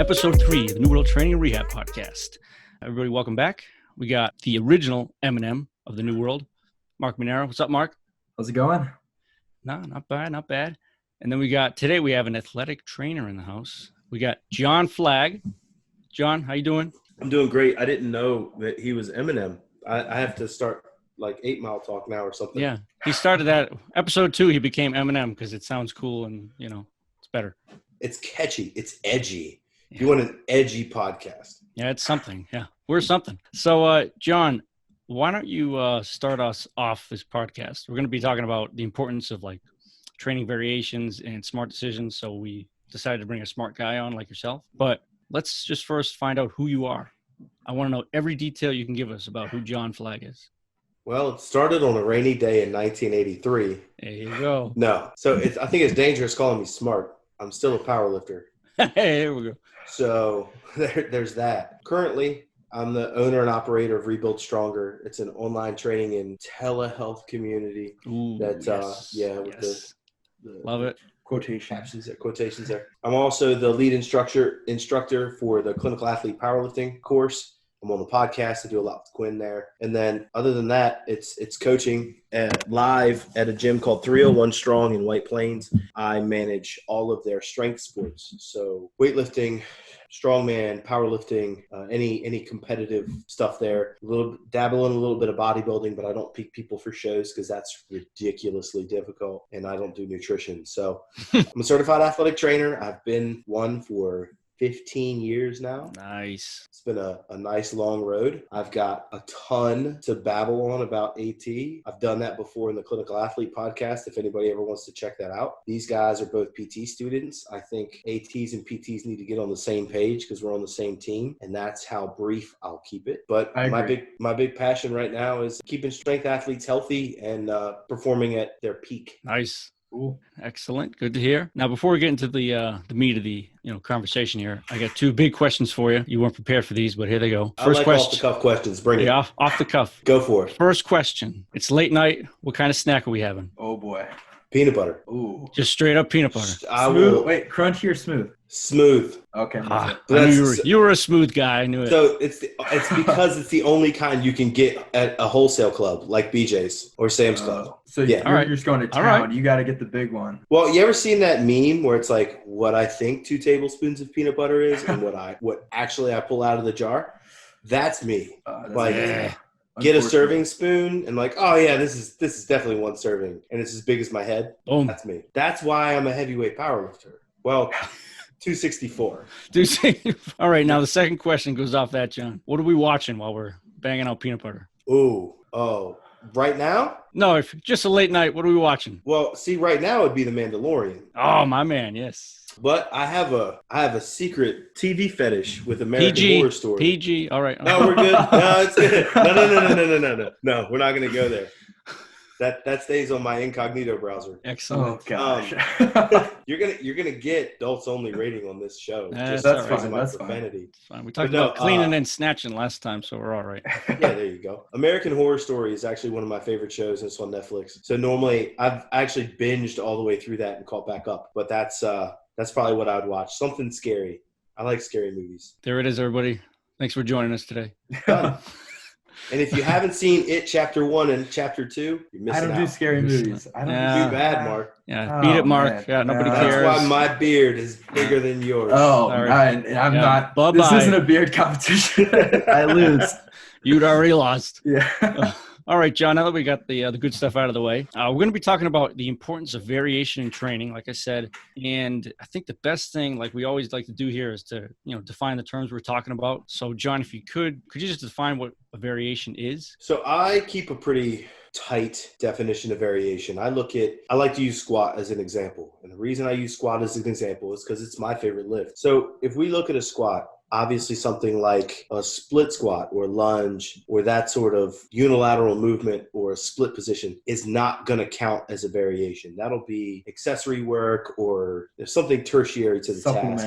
episode 3 of the New World Training and Rehab Podcast. Everybody, welcome back. We got the original Eminem of the New World, Mark Manera. What's up, Mark? How's it going? No, not bad, not bad. And then we have an athletic trainer in the house. We got John Flagg. John, how you doing? I'm doing great. I didn't know that he was Eminem. I have to start like 8 Mile Talk now or something. Yeah, he started that. Episode 2, he became Eminem because it sounds cool and, it's better. It's catchy. It's edgy. Yeah. You want an edgy podcast. Yeah, it's something. Yeah, we're something. So, John, why don't you start us off this podcast? We're going to be talking about the importance of like training variations and smart decisions. So we decided to bring a smart guy on like yourself. But let's just first find out who you are. I want to know every detail you can give us about who John Flagg is. Well, it started on a rainy day in 1983. There you go. No. So I think it's dangerous calling me smart. I'm still a power lifter. Hey, there we go. So there's that. Currently, I'm the owner and operator of Rebuild Stronger. It's an online training and telehealth community. Ooh, With yes. Love it. Quotations there. I'm also the lead instructor for the clinical athlete powerlifting course. I'm on the podcast. I do a lot with Quinn there. And then other than that, it's coaching live at a gym called 301 Strong in White Plains. I manage all of their strength sports. So weightlifting, strongman, powerlifting, any competitive stuff there. Dabble in a little bit of bodybuilding, but I don't pick people for shows because that's ridiculously difficult. And I don't do nutrition. So I'm a certified athletic trainer. I've been one for 15 years now. Nice. It's been a nice long road. I've got a ton to babble on about AT. I've done that before in the Clinical Athlete podcast, if anybody ever wants to check that out. These guys are both PT students. I think ATs and PTs need to get on the same page because we're on the same team, and that's how brief I'll keep it. But my big passion right now is keeping strength athletes healthy and performing at their peak. Nice. Cool. Excellent. Good to hear. Now, before we get into the meat of the conversation here, I got 2 big questions for you. You weren't prepared for these, but here they go. First question. Off the cuff questions. Bring it. Off the cuff. Go for it. First question. It's late night. What kind of snack are we having? Oh boy. Peanut butter. Ooh. Just straight up peanut butter. Smooth. Wait, crunchy or smooth? Smooth. Okay. I knew you were a smooth guy. I knew it. So it's because it's the only kind you can get at a wholesale club like BJ's or Sam's Club. So yeah, you're just going to town. Right. You got to get the big one. Well, you ever seen that meme where it's like what I think 2 tablespoons of peanut butter is and what actually I pull out of the jar? That's me. Get a serving spoon and like, oh yeah, this is definitely 1 serving and it's as big as my head. Boom. That's me. That's why I'm a heavyweight powerlifter. Well, 264. All right, now the second question goes off that, John. What are we watching while we're banging out peanut butter? Right now? No, if just a late night, what are we watching? Well, see, right now it'd be The Mandalorian. Oh, my man, yes. But I have a secret TV fetish with American Horror Story. PG, all right. No, we're good. No, it's good. No, we're not going to go there. That stays on my incognito browser. Excellent. Oh gosh. You're gonna get adults only rating on this show. That's fine. That's profanity. Fine. We talked about cleaning and snatching last time, so we're all right. Yeah, there you go. American Horror Story is actually one of my favorite shows, and it's on Netflix. So normally I've actually binged all the way through that and caught back up. But that's probably what I would watch. Something scary. I like scary movies. There it is, everybody. Thanks for joining us today. Done. And if you haven't seen It Chapter 1 and Chapter 2, you're missing out. I don't do scary movies. I don't do bad, Mark. Yeah, beat it, Mark. Man. Yeah, nobody cares. That's why my beard is bigger than yours. Oh, I'm not. Bye-bye. This isn't a beard competition. I lose. You'd already lost. Yeah. All right, John, now that we got the good stuff out of the way, we're going to be talking about the importance of variation in training, like I said. And I think the best thing, like we always like to do here, is to, define the terms we're talking about. So, John, if you could you just define what a variation is? So I keep a pretty tight definition of variation. I like to use squat as an example. And the reason I use squat as an example is because it's my favorite lift. So if we look at a squat, obviously something like a split squat or lunge or that sort of unilateral movement or a split position is not going to count as a variation. That'll be accessory work or there's something tertiary to the task.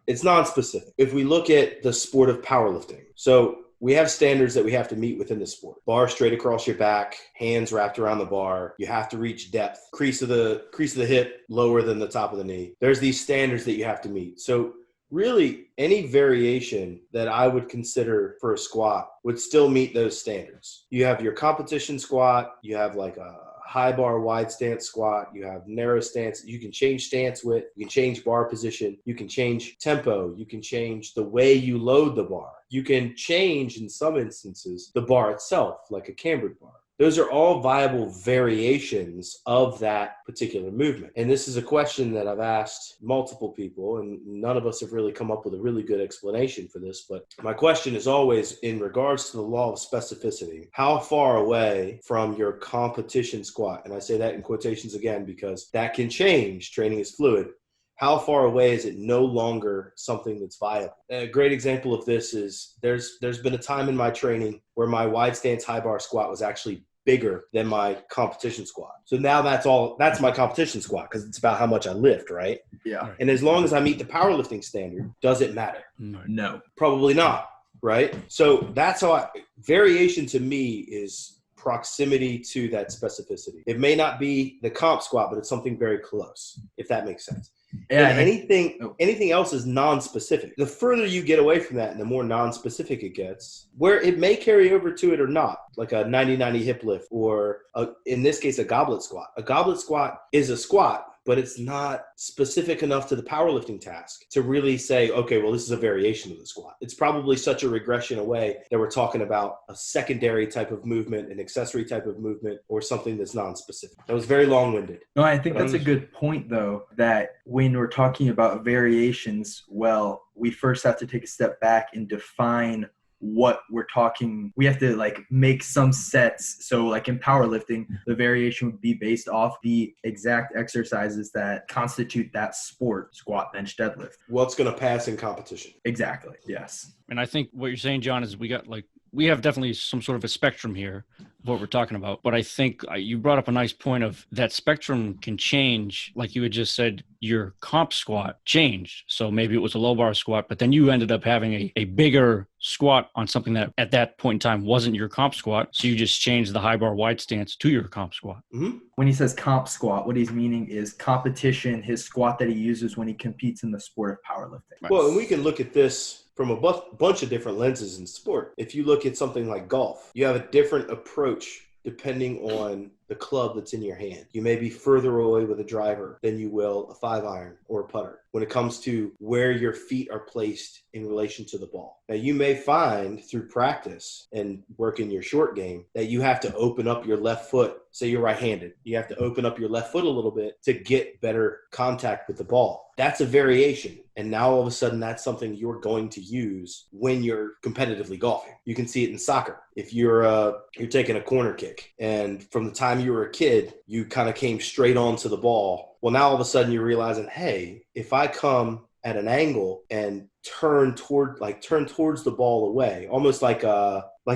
It's non-specific. If we look at the sport of powerlifting, so we have standards that we have to meet within the sport. Bar straight across your back, hands wrapped around the bar. You have to reach depth. Crease of the hip lower than the top of the knee. There's these standards that you have to meet. So really any variation that I would consider for a squat would still meet those standards. You have your competition squat, you have like a high bar wide stance squat, you have narrow stance. You can change stance width, you can change bar position, you can change tempo, you can change the way you load the bar. You can change, in some instances, the bar itself, like a cambered bar. Those are all viable variations of that particular movement. And this is a question that I've asked multiple people, and none of us have really come up with a really good explanation for this. But my question is always in regards to the law of specificity. How far away from your competition squat, and I say that in quotations again because that can change, training is fluid. How far away is it no longer something that's viable? A great example of this is there's been a time in my training where my wide stance high bar squat was actually bigger than my competition squat. So now that's my competition squat because it's about how much I lift, right? Yeah. And as long as I meet the powerlifting standard, does it matter? No. Probably not, right? So that's how variation to me is proximity to that specificity. It may not be the comp squat, but it's something very close, if that makes sense. Yeah, and anything else is non-specific. The further you get away from that and the more non-specific it gets, where it may carry over to it or not, like a 90-90 hip lift or in this case, a goblet squat. A goblet squat is a squat, but it's not specific enough to the powerlifting task to really say, okay, well, this is a variation of the squat. It's probably such a regression away that we're talking about a secondary type of movement, an accessory type of movement, or something that's non-specific. That was very long-winded. No, I think that's a good point, though, that when we're talking about variations, well, we first have to take a step back and define what we're talking. We have to like make some sets. So like in powerlifting, the variation would be based off the exact exercises that constitute that sport: squat, bench, deadlift. What's going to pass in competition? Exactly. Yes. And I think what you're saying, John, is we have definitely some sort of a spectrum here of what we're talking about. But I think you brought up a nice point of that spectrum can change. Like you had just said, your comp squat changed. So maybe it was a low bar squat, but then you ended up having a bigger squat on something that at that point in time wasn't your comp squat. So you just changed the high bar wide stance to your comp squat. Mm-hmm. When he says comp squat, what he's meaning is competition, his squat that he uses when he competes in the sport of powerlifting. Well, and we can look at this from a bunch of different lenses in sport. If you look at something like golf, you have a different approach depending on the club that's in your hand. You may be further away with a driver than you will a 5-iron or a putter when it comes to where your feet are placed in relation to the ball. Now, you may find through practice and working your short game that you have to open up your left foot. Say you're right-handed. You have to open up your left foot a little bit to get better contact with the ball. That's a variation. And now all of a sudden that's something you're going to use when you're competitively golfing. You can see it in soccer. If you're taking a corner kick and from the time you were a kid, you kind of came straight onto the ball. Well, now all of a sudden you're realizing, hey, if I come at an angle and turn towards the ball away, almost like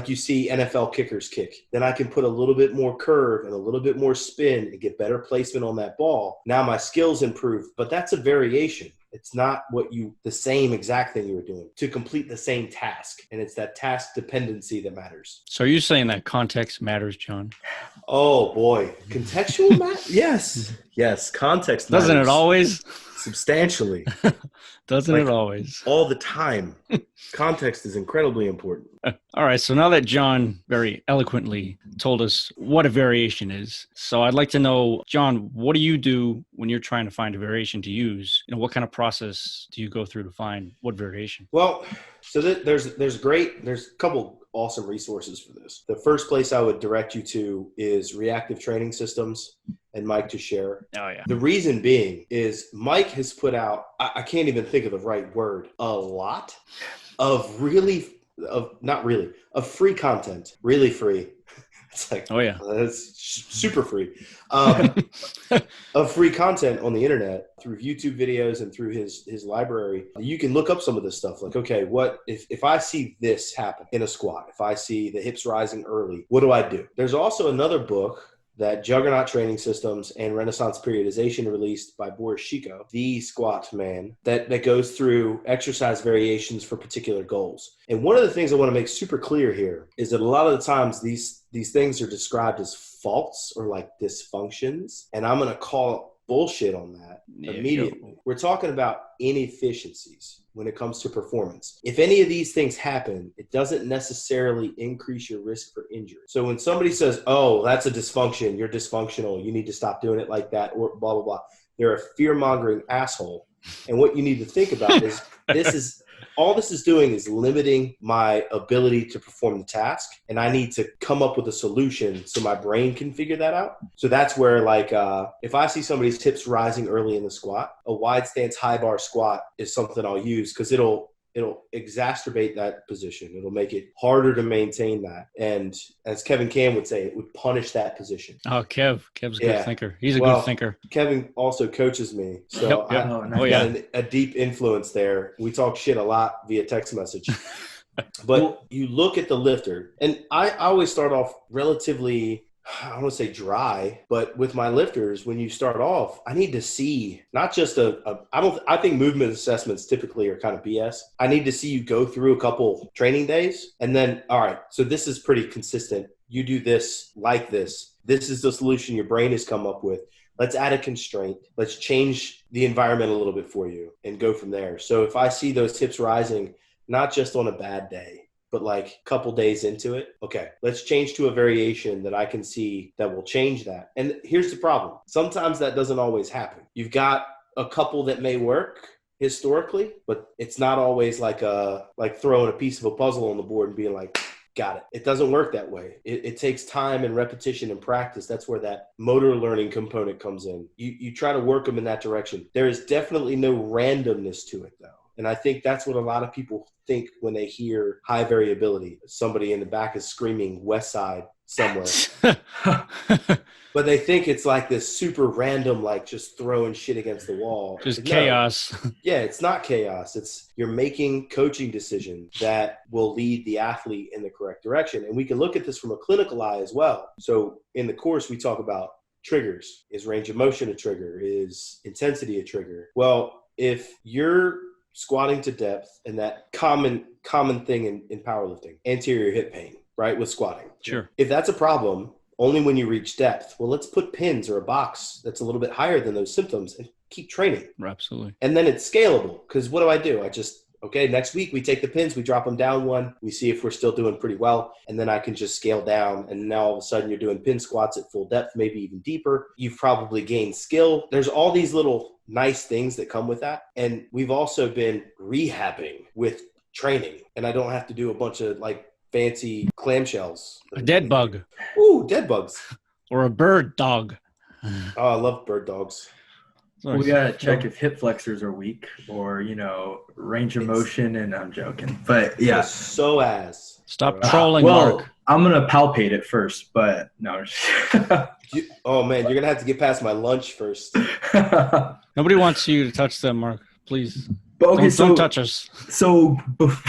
you see NFL kickers kick, then I can put a little bit more curve and a little bit more spin and get better placement on that ball. Now my skills improve, but that's a variation. It's not the same exact thing you were doing to complete the same task. And it's that task dependency that matters. So are you saying that context matters, John? Oh boy. Contextual matters? Yes. Yes. Context matters. Doesn't it always? Substantially. Doesn't it always? All the time. Context is incredibly important. All right. So now that John very eloquently told us what a variation is, so I'd like to know, John, what do you do when you're trying to find a variation to use? What kind of process do you go through to find what variation? Well, so there's a couple awesome resources for this. The first place I would direct you to is Reactive Training Systems and Mike Teixeira. Oh, yeah. The reason being is Mike has put out, I can't even think of the right word, a lot of free content, really free. It's like, oh yeah, that's super free. Of free content on the internet through YouTube videos and through his library. You can look up some of this stuff. Like, okay, what if I see this happen in a squat? If I see the hips rising early, what do I do? There's also another book that Juggernaut Training Systems and Renaissance Periodization released by Boris Chico, the squat man, that goes through exercise variations for particular goals. And one of the things I want to make super clear here is that a lot of the times these things are described as faults or like dysfunctions. And I'm going to call bullshit on that immediately. Sure. We're talking about inefficiencies when it comes to performance. If any of these things happen, it doesn't necessarily increase your risk for injury. So when somebody says, oh, that's a dysfunction, you're dysfunctional, you need to stop doing it like that, or blah, blah, blah, they're a fear-mongering asshole. And what you need to think about is all this is doing is limiting my ability to perform the task. And I need to come up with a solution so my brain can figure that out. So that's where, like, if I see somebody's hips rising early in the squat, a wide stance high bar squat is something I'll use because it'll exacerbate that position. It'll make it harder to maintain that. And as Kevin Cam would say, it would punish that position. Oh, Kev's a good thinker. He's a good thinker. Kevin also coaches me. So yep. I got a deep influence there. We talk shit a lot via text message. But you look at the lifter, and I always start off relatively, I don't want to say dry, but with my lifters, when you start off, I need to see not just I think movement assessments typically are kind of BS. I need to see you go through a couple training days and then, all right, so this is pretty consistent. You do this like this. This is the solution your brain has come up with. Let's add a constraint. Let's change the environment a little bit for you and go from there. So if I see those hips rising, not just on a bad day, but like a couple days into it, okay, let's change to a variation that I can see that will change that. And here's the problem. Sometimes that doesn't always happen. You've got a couple that may work historically, but it's not always like throwing a piece of a puzzle on the board and being like, got it. It doesn't work that way. It takes time and repetition and practice. That's where that motor learning component comes in. You try to work them in that direction. There is definitely no randomness to it though. And I think that's what a lot of people think when they hear high variability. Somebody in the back is screaming West Side somewhere. But they think it's like this super random, like just throwing shit against the wall. Just chaos. Yeah, it's not chaos. It's you're making coaching decisions that will lead the athlete in the correct direction. And we can look at this from a clinical eye as well. So in the course, we talk about triggers. Is range of motion a trigger? Is intensity a trigger? Well, if you're squatting to depth and that common thing in powerlifting, anterior hip pain, right, with squatting. Sure. If that's a problem, only when you reach depth, well, let's put pins or a box that's a little bit higher than those symptoms and keep training. Absolutely. And then it's scalable because what do? Okay, next week we take the pins, we drop them down one, we see if we're still doing pretty well, and then I can just scale down, and now all of a sudden you're doing pin squats at full depth, maybe even deeper. You've probably gained skill. There's all these little nice things that come with that, and we've also been rehabbing with training, and I don't have to do a bunch of like fancy clamshells. A dead bug. Ooh, dead bugs. Or a bird dog. Oh, I love bird dogs. We gotta check if hip flexors are weak or, range of motion, and I'm joking. But yeah. Stop trolling, Mark. I'm gonna palpate it first, but no. Oh man, you're gonna have to get past my lunch first. Nobody wants you to touch them, Mark. Please. Okay, don't touch us. So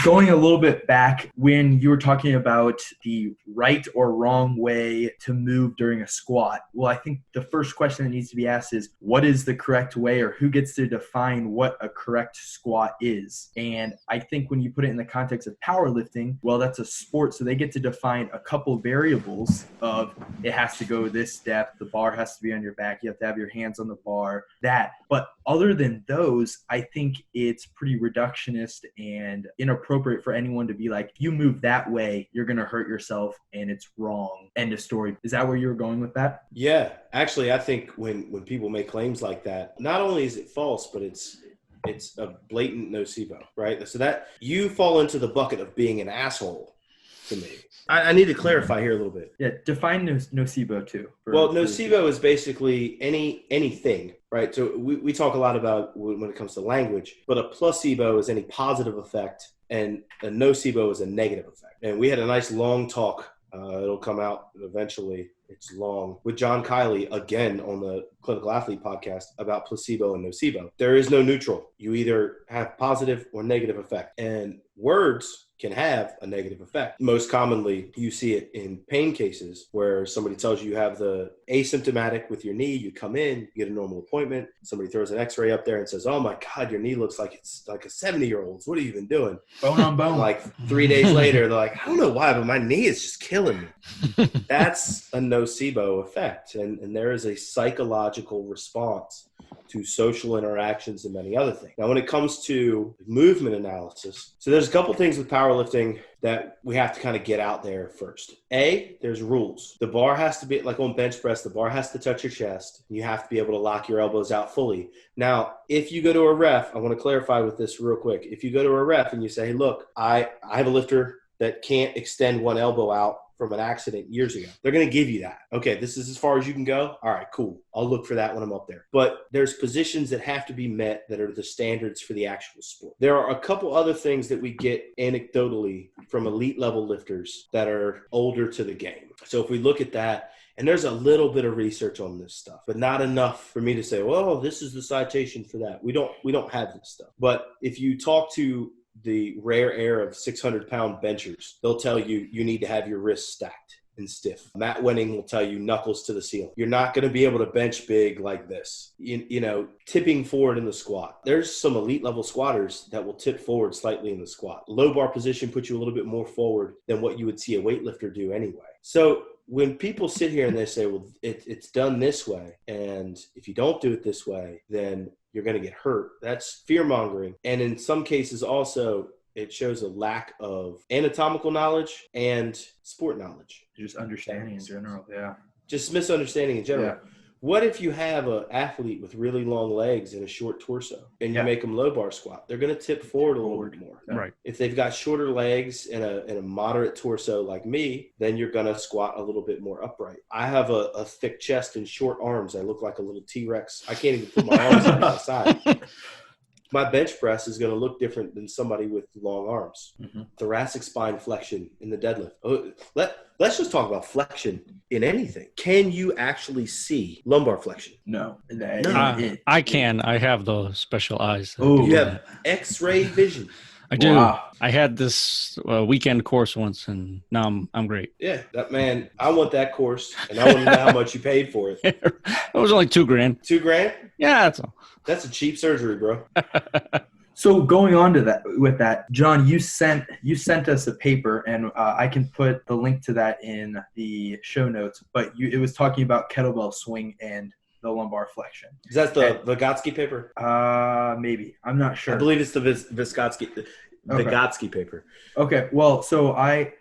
going a little bit back, when you were talking about the right or wrong way to move during a squat, well, I think the first question that needs to be asked is, what is the correct way, or who gets to define what a correct squat is? And I think when you put it in the context of powerlifting, well, that's a sport, so they get to define a couple variables of it has to go this depth, the bar has to be on your back, you have to have your hands on the bar, that. But other than those, I think it's pretty reductionist and inappropriate for anyone to be like, you move that way, you're going to hurt yourself and it's wrong. End of story. Is that where you were going with that? Yeah. Actually, I think when people make claims like that, not only is it false, but it's a blatant nocebo, right? So that you fall into the bucket of being an asshole to me. I need to clarify here a little bit. Yeah, define nocebo too. Well, nocebo is basically anything, right? So we talk a lot about when it comes to language, but a placebo is any positive effect and a nocebo is a negative effect. And we had a nice long talk. It'll come out eventually. It's long with John Kiley again on the Clinical Athlete podcast about placebo and nocebo. There is no neutral. You either have positive or negative effect, and words can have a negative effect. Most commonly, you see it in pain cases where somebody tells you have the asymptomatic with your knee, you come in, you get a normal appointment, somebody throws an x-ray up there and says, oh my God, your knee looks like it's like a 70-year-old's. What have you been doing? Bone on bone. Like 3 days later, they're like, I don't know why, but my knee is just killing me. That's a nocebo effect, and there is a psychological response to social interactions and many other things. Now, when it comes to movement analysis, so there's a couple things with powerlifting that we have to kind of get out there first. There's rules. The bar has to be, like on bench press, the bar has to touch your chest. You have to be able to lock your elbows out fully. Now, if you go to a ref, I want to clarify with this real quick. If you go to a ref and you say, hey, look, I have a lifter that can't extend one elbow out from an accident years ago, they're going to give you that. Okay, this is as far as you can go. All right, cool. I'll look for that when I'm up there. But there's positions that have to be met that are the standards for the actual sport. There are a couple other things that we get anecdotally from elite level lifters that are older to the game. So if we look at that, and there's a little bit of research on this stuff, but not enough for me to say, well, this is the citation for that. We don't have this stuff. But if you talk to the rare air of 600-pound benchers, they'll tell you you need to have your wrists stacked and stiff. Matt Wenning will tell you knuckles to the ceiling. You're not going to be able to bench big like this, you know, tipping forward in the squat. There's some elite level squatters that will tip forward slightly in the squat. Low bar position puts you a little bit more forward than what you would see a weightlifter do anyway. So when people sit here and they say, well, it's done this way, and if you don't do it this way, then you're going to get hurt. That's fear-mongering. And in some cases also, it shows a lack of anatomical knowledge and sport knowledge. Just understanding in general, yeah. Just misunderstanding in general. Yeah. What if you have an athlete with really long legs and a short torso, and you make them low bar squat? They're going to tip forward a little bit more. Right. If they've got shorter legs and a moderate torso like me, then you're going to squat a little bit more upright. I have a thick chest and short arms. I look like a little T-Rex. I can't even put my arms on my side. My bench press is going to look different than somebody with long arms. Mm-hmm. Thoracic spine flexion in the deadlift. Oh, let's just talk about flexion in anything. Can you actually see lumbar flexion? No. I can. I have those special eyes. Oh, you have X-ray vision. I do. Wow. I had this weekend course once, and now I'm great. Yeah, that man. I want that course, and I want to know how much you paid for it. It was only $2,000. $2,000? Yeah, that's all. That's a cheap surgery, bro. So going on to that, with that, John, you sent us a paper, and I can put the link to that in the show notes. But it was talking about kettlebell swing and the lumbar flexion. Is that the Vygotsky paper? Maybe. I'm not sure. I believe it's the Vygotsky paper. Okay. Well, so I've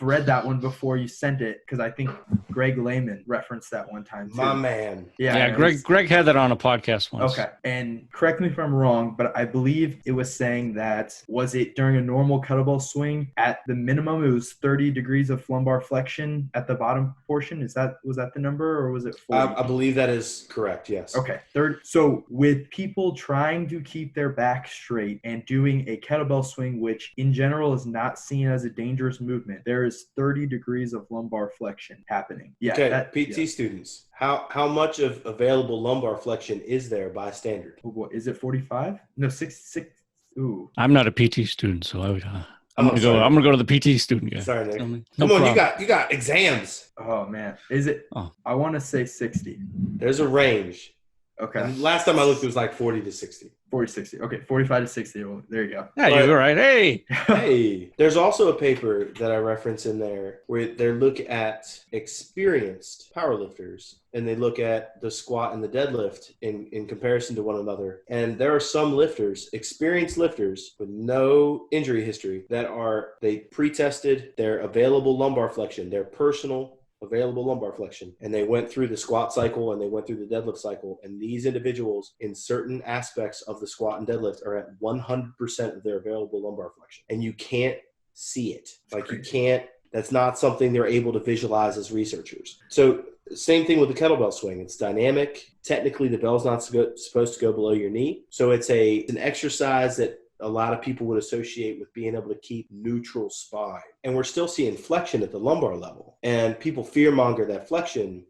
read that one before you sent it, because I think Greg Lehman referenced that one time too. My man. Yeah. Greg had that on a podcast once. Okay. And correct me if I'm wrong, but I believe it was saying that, was it during a normal kettlebell swing, at the minimum it was 30 degrees of lumbar flexion at the bottom portion? Was that the number, or was it 40? I believe that is correct. Yes. Okay. So with people trying to keep their back straight and doing a kettlebell swing, which in general is not seen as a dangerous movement, there is 30 degrees of lumbar flexion happening. Yeah. Okay. PT students, how much of available lumbar flexion is there by standard? What is it? 45? No, 6. Ooh. I'm not a PT student, so I'm gonna go to the PT student guy. Sorry, Nick. No Come on, problem. you got exams. Oh man, is it? Oh. I want to say 60. There's a range. Okay. And last time I looked, it was like 40 to 60. 40, 60. Okay, 45 to 60. Well, there you go. Yeah, you're right. Hey. Hey, there's also a paper that I reference in there where they look at experienced powerlifters, and they look at the squat and the deadlift in comparison to one another. And there are some lifters, experienced lifters with no injury history, they pre-tested their available lumbar flexion, their personal available lumbar flexion, and they went through the squat cycle and they went through the deadlift cycle, and these individuals in certain aspects of the squat and deadlift are at 100% of their available lumbar flexion, and you can't see it. That's not something they're able to visualize as researchers. So same thing with the kettlebell swing. It's dynamic. Technically, the bell's not supposed to go below your knee, so it's an exercise that a lot of people would associate with being able to keep neutral spine. And we're still seeing flexion at the lumbar level. And people fearmonger that flexion,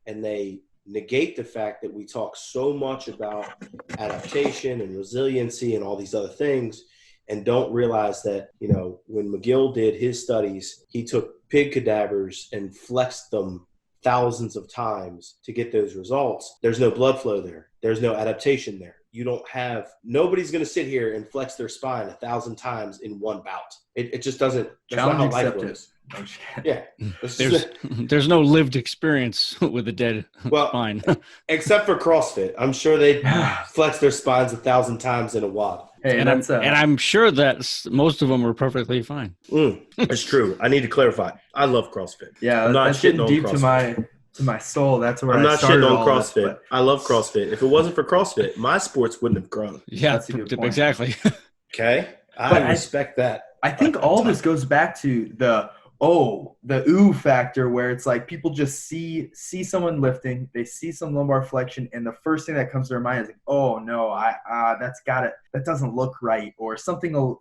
and they negate the fact that we talk so much about adaptation and resiliency and all these other things, and don't realize that, when McGill did his studies, he took pig cadavers and flexed them thousands of times to get those results. There's no blood flow there. There's no adaptation there. Nobody's going to sit here and flex their spine 1,000 times in one bout. It just doesn't. That's not how life works. I'm just kidding. Yeah. There's no lived experience with a dead spine. Except for CrossFit. I'm sure they flex their spines 1,000 times in a WOD. Hey, and I'm sure that most of them are perfectly fine. It's true. I need to clarify. I love CrossFit. Yeah, I'm not that's getting shitting on deep CrossFit. to my soul. That's where I'm not started shitting on all CrossFit. This, I love CrossFit. If it wasn't for CrossFit, my sports wouldn't have grown. Yeah, that's a good point. Exactly. Okay, I respect that. I think all this goes back to the ooh factor, where it's like people just see someone lifting, they see some lumbar flexion, and the first thing that comes to their mind is like, oh no, that doesn't look right, or something,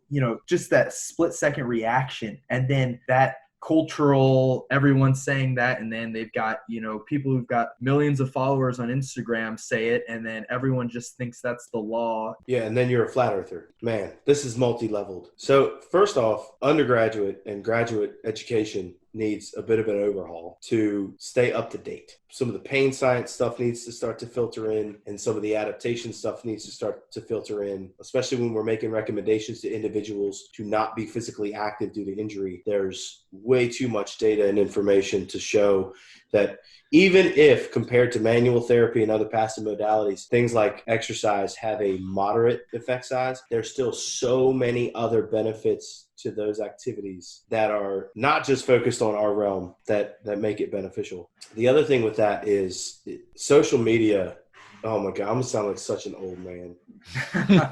just that split second reaction, and then that cultural, everyone's saying that, and then they've got people who've got millions of followers on Instagram say it, and then everyone just thinks that's the law. Yeah, and then you're a flat earther. Man, this is multi-leveled. So first off, undergraduate and graduate education needs a bit of an overhaul to stay up to date. Some of the pain science stuff needs to start to filter in, and some of the adaptation stuff needs to start to filter in, especially when we're making recommendations to individuals to not be physically active due to injury. There's way too much data and information to show that even if compared to manual therapy and other passive modalities, things like exercise have a moderate effect size, there's still so many other benefits to those activities that are not just focused on our realm that make it beneficial. The other thing with that is social media. Oh my God, I'm gonna sound like such an old man.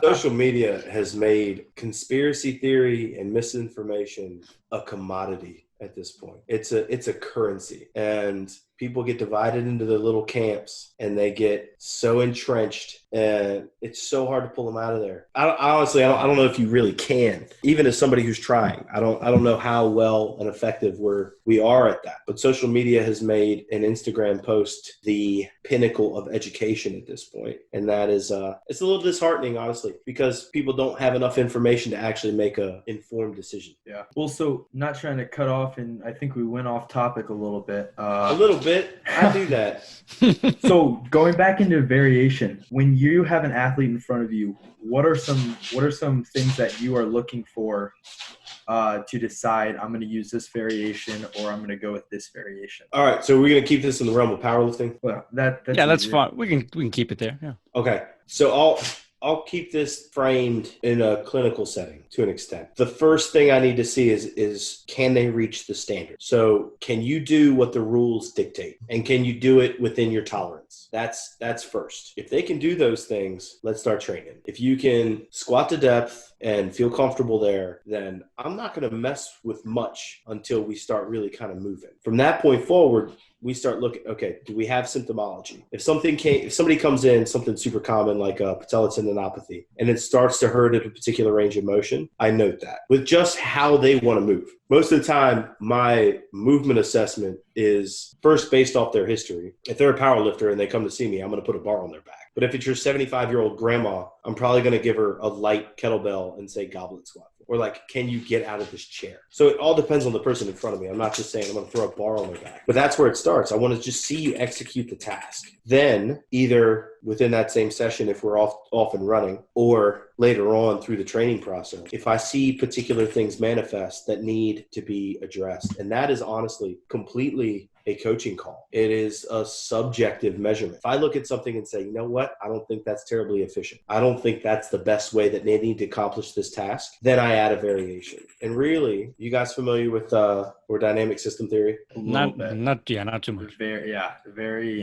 Social media has made conspiracy theory and misinformation a commodity at this point. It's a currency, and people get divided into their little camps, and they get so entrenched, and it's so hard to pull them out of there. I don't know if you really can, even as somebody who's trying. I don't know how well and effective we are at that. But social media has made an Instagram post the pinnacle of education at this point, and that is it's a little disheartening, honestly, because people don't have enough information to actually make a informed decision. Yeah. Well, so not trying to cut off, and I think we went off topic a little bit. A little bit. I do that. So going back into variation, when you have an athlete in front of you, what are some things that you are looking for to decide I'm going to use this variation or I'm going to go with this variation? All right, so we're going to keep this in the realm of powerlifting. Well, that's easier. Fine. We can keep it there. Yeah. Okay, so I'll keep this framed in a clinical setting to an extent. The first thing I need to see is can they reach the standard? So can you do what the rules dictate? And can you do it within your tolerance? That's first. If they can do those things, let's start training. If you can squat to depth and feel comfortable there, then I'm not going to mess with much until we start really kind of moving. From that point forward, we start looking, okay, do we have symptomology? If somebody comes in, something super common like patella tendinopathy, and it starts to hurt at a particular range of motion, I note that with just how they want to move. Most of the time, my movement assessment is first based off their history. If they're a power lifter and they come to see me, I'm going to put a bar on their back. But if it's your 75-year-old grandma, I'm probably going to give her a light kettlebell and say goblet squat. Or like, can you get out of this chair? So it all depends on the person in front of me. I'm not just saying I'm going to throw a bar on their back. But that's where it starts. I want to just see you execute the task. Then either within that same session, if we're off and running, or later on through the training process, if I see particular things manifest that need to be addressed. And that is honestly completely a coaching call. It is a subjective measurement. If I look at something and say, you know what, I don't think that's terribly efficient, I don't think that's the best way that they need to accomplish this task, then I add a variation. And really, you guys familiar with or dynamic system theory? Not too much. Very,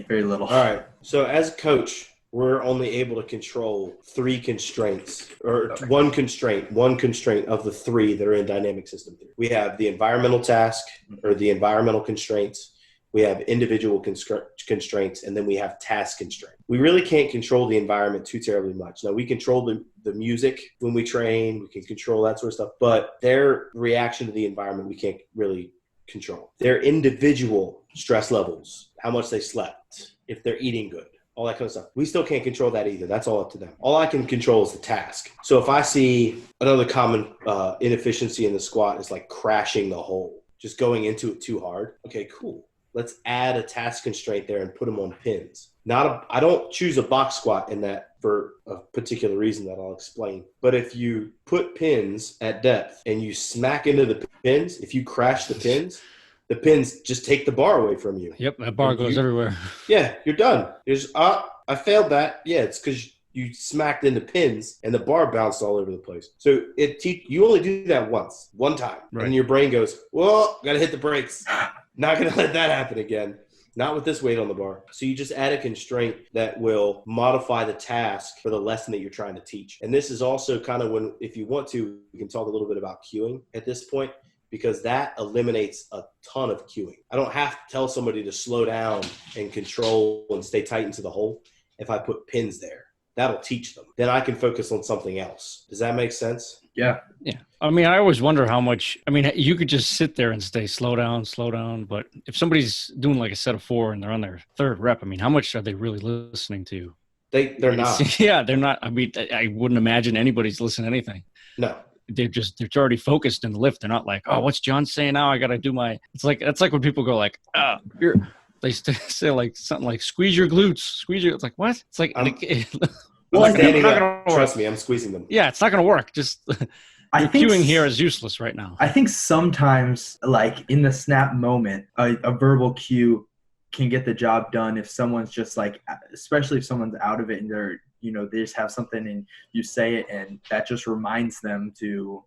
very little. All right. So as a coach, we're only able to control three constraints, or one constraint of the three that are in dynamic system theory. We have the environmental task, or the environmental constraints. We have individual constraints, and then we have task constraints. We really can't control the environment too terribly much. Now, we control the music when we train. We can control that sort of stuff. But their reaction to the environment, we can't really control. Their individual stress levels, how much they slept, if they're eating good, all that kind of stuff. We still can't control that either. That's all up to them. All I can control is the task. So if I see another common inefficiency in the squat is like crashing the hole, just going into it too hard. Okay, cool. Let's add a task constraint there and put them on pins. I don't choose a box squat in that for a particular reason that I'll explain. But if you put pins at depth and you smack into the pins, if you crash the pins just take the bar away from you. Yep, that bar goes everywhere. Yeah, you're done. There's I failed that. Yeah, it's because you smacked into pins and the bar bounced all over the place. So you only do that one time, right. And your brain goes, well, gotta hit the brakes. Not gonna let that happen again. Not with this weight on the bar. So you just add a constraint that will modify the task for the lesson that you're trying to teach. And this is also kind of when, if you want to, we can talk a little bit about cueing at this point, because that eliminates a ton of cueing. I don't have to tell somebody to slow down and control and stay tight into the hole if I put pins there. That'll teach them. Then I can focus on something else. Does that make sense? Yeah. Yeah. I mean, I always wonder how much, I mean, you could just sit there and say, slow down. But if somebody's doing like a set of 4 and they're on their 3rd rep, I mean, how much are they really listening to you? They're not. Yeah, they're not. I mean, I wouldn't imagine anybody's listening to anything. No. They're already focused in the lift. They're not like, oh, what's John saying now? I got to do my, that's like when people go like, they say like something like, squeeze your glutes, it's like, what? It's like, well, standing up. Trust me, I'm squeezing them. Yeah, it's not going to work. Just your cueing here is useless right now. I think sometimes, like in the snap moment, a verbal cue can get the job done if someone's just like, especially if someone's out of it and they're, they just have something and you say it and that just reminds them to,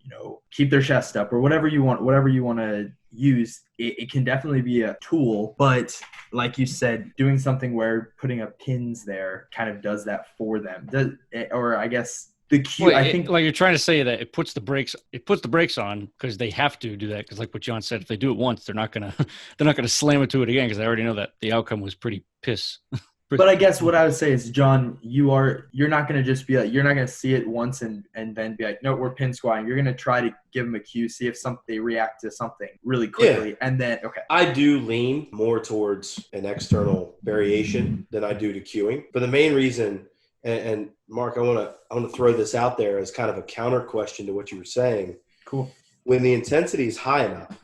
keep their chest up or whatever you want to use. It can definitely be a tool, but like you said, doing something where putting up pins there kind of does that for them. Or I guess the cue, well, I think like you're trying to say that it puts the brakes on because they have to do that. Cause like what John said, if they do it once, they're not going to slam it to it again. Cause they already know that the outcome was pretty piss. But I guess what I would say is, John, you're not going to just be like, you're not going to see it once and then be like, no, we're pin squatting. You're going to try to give them a cue, see if they react to something really quickly. Yeah. And then, okay. I do lean more towards an external variation than I do to cueing. But the main reason, and Mark, I want to throw this out there as kind of a counter question to what you were saying. Cool. When the intensity is high enough,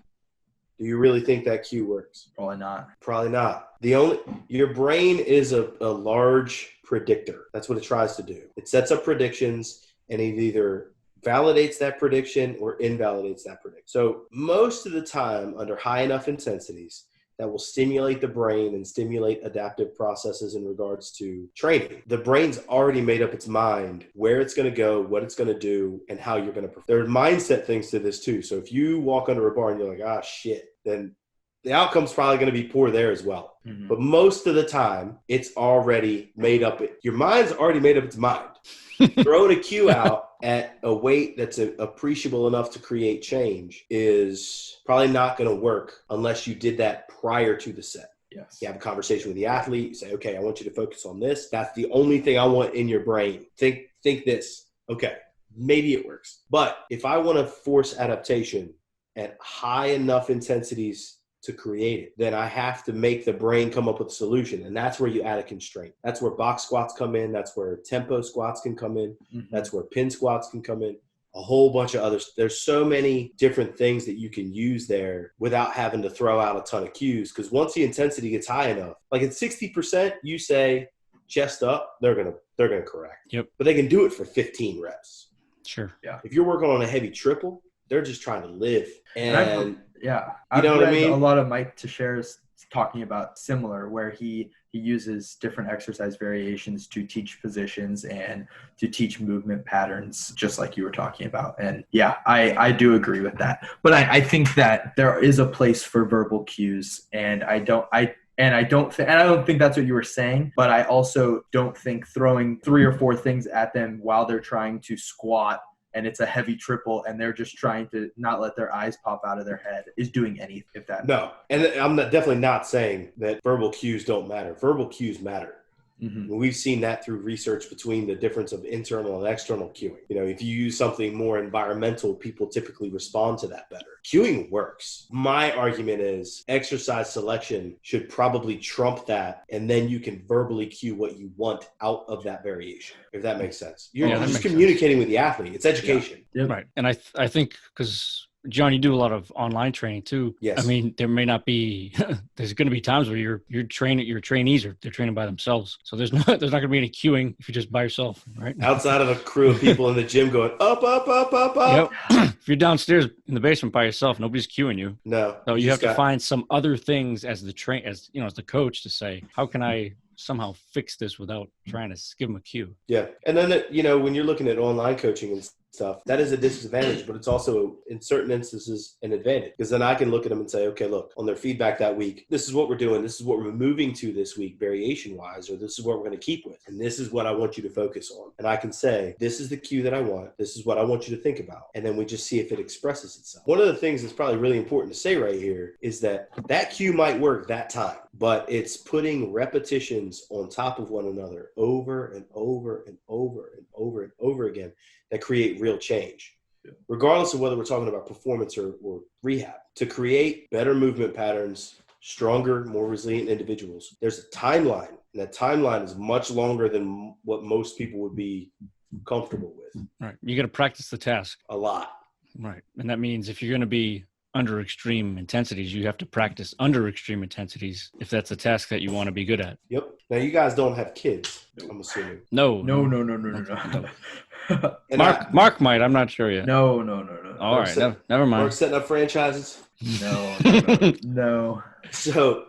do you really think that cue works? Probably not. Probably not. Your brain is a large predictor. That's what it tries to do. It sets up predictions and it either validates that prediction or invalidates that prediction. So most of the time under high enough intensities, that will stimulate the brain and stimulate adaptive processes in regards to training. The brain's already made up its mind where it's going to go, what it's going to do, and how you're going to perform. There are mindset things to this too. So if you walk under a bar and you're like, ah, shit, then the outcome's probably going to be poor there as well. Mm-hmm. But most of the time, it's already made up. Your mind's already made up its mind. Throwing a cue out at a weight that's appreciable enough to create change is probably not going to work unless you did that prior to the set. Yes. You have a conversation with the athlete. You say, okay, I want you to focus on this. That's the only thing I want in your brain. Think this. Okay, maybe it works. But if I want to force adaptation at high enough intensities to create it, then I have to make the brain come up with a solution. And that's where you add a constraint. That's where box squats come in. That's where tempo squats can come in. Mm-hmm. That's where pin squats can come in. A whole bunch of others. There's so many different things that you can use there without having to throw out a ton of cues. Because once the intensity gets high enough, like at 60%, you say chest up, they're gonna correct. Yep. But they can do it for 15 reps. Sure. Yeah. If you're working on a heavy triple, they're just trying to live. And I've read a lot of Mike Teixeira's talking about similar, where he uses different exercise variations to teach positions and to teach movement patterns, just like you were talking about. And yeah, I do agree with that. But I think that there is a place for verbal cues, and I don't think that's what you were saying, but I also don't think throwing 3 or 4 things at them while they're trying to squat and it's a heavy triple and they're just trying to not let their eyes pop out of their head is doing anything. If that no, and I'm definitely not saying that verbal cues don't matter. Verbal cues matter. Mm-hmm. We've seen that through research between the difference of internal and external cueing. If you use something more environmental, people typically respond to that better. Cueing works. My argument is exercise selection should probably trump that, and then you can verbally cue what you want out of that variation, if that makes sense. You're just communicating with the athlete. It's education. Yeah. Right. And I think because John, you do a lot of online training too. Yes. I mean, there may not be, there's going to be times where your trainees they're training by themselves. So there's not going to be any queuing if you're just by yourself, right? Outside of a crew of people in the gym going up, up, up, up, up. Yep. If you're downstairs in the basement by yourself, nobody's queuing you. No. So you have to find some other things as the coach to say, how can I somehow fix this without trying to give them a cue? Yeah. And then, when you're looking at online coaching and stuff, that is a disadvantage, but it's also in certain instances an advantage, because then I can look at them and say, okay, look, on their feedback that week, this is what we're doing. This is what we're moving to this week, variation wise, or this is what we're going to keep with. And this is what I want you to focus on. And I can say, this is the cue that I want. This is what I want you to think about. And then we just see if it expresses itself. One of the things that's probably really important to say right here is that cue might work that time, but it's putting repetitions on top of one another over and over and over and over and over again that create real change, regardless of whether we're talking about performance or rehab. To create better movement patterns, stronger, more resilient individuals, there's a timeline, and that timeline is much longer than what most people would be comfortable with. Right. You got to practice the task. A lot. Right. And that means if you're going to be under extreme intensities, you have to practice under extreme intensities if that's a task that you want to be good at. Yep. Now, you guys don't have kids, I'm assuming. No. Mark might. I'm not sure yet. No. All right. Never mind. Mark's setting up franchises. No. So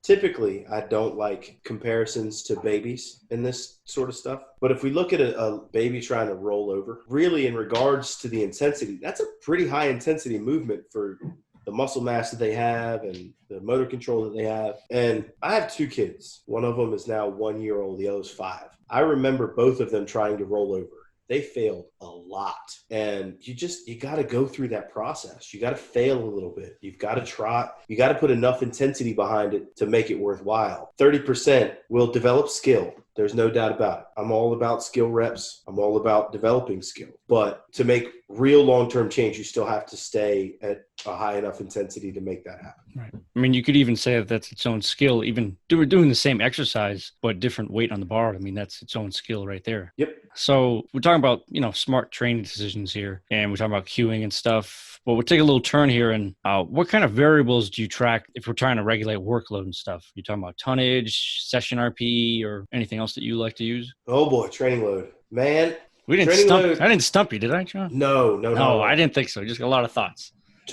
typically, I don't like comparisons to babies in this sort of stuff. But if we look at a baby trying to roll over, really in regards to the intensity, that's a pretty high intensity movement for the muscle mass that they have and the motor control that they have. And I have 2 kids. One of them is now 1 year old. The other's 5. I remember both of them trying to roll over. They failed a lot. And you got to go through that process. You got to fail a little bit. You've got to try. You got to put enough intensity behind it to make it worthwhile. 30% will develop skill. There's no doubt about it. I'm all about skill reps. I'm all about developing skill. But to make real long-term change, you still have to stay at a high enough intensity to make that happen. Right. I mean, you could even say that that's its own skill. Even doing the same exercise, but different weight on the bar. I mean, that's its own skill right there. Yep. So we're talking about, smart training decisions here, and we're talking about cueing and stuff. But we'll take a little turn here. And what kind of variables do you track if we're trying to regulate workload and stuff? You talking about tonnage, session RPE, or anything else that you like to use? Oh boy, training load, man. I didn't stump you, did I, John? No. I didn't think so. Just a lot of thoughts.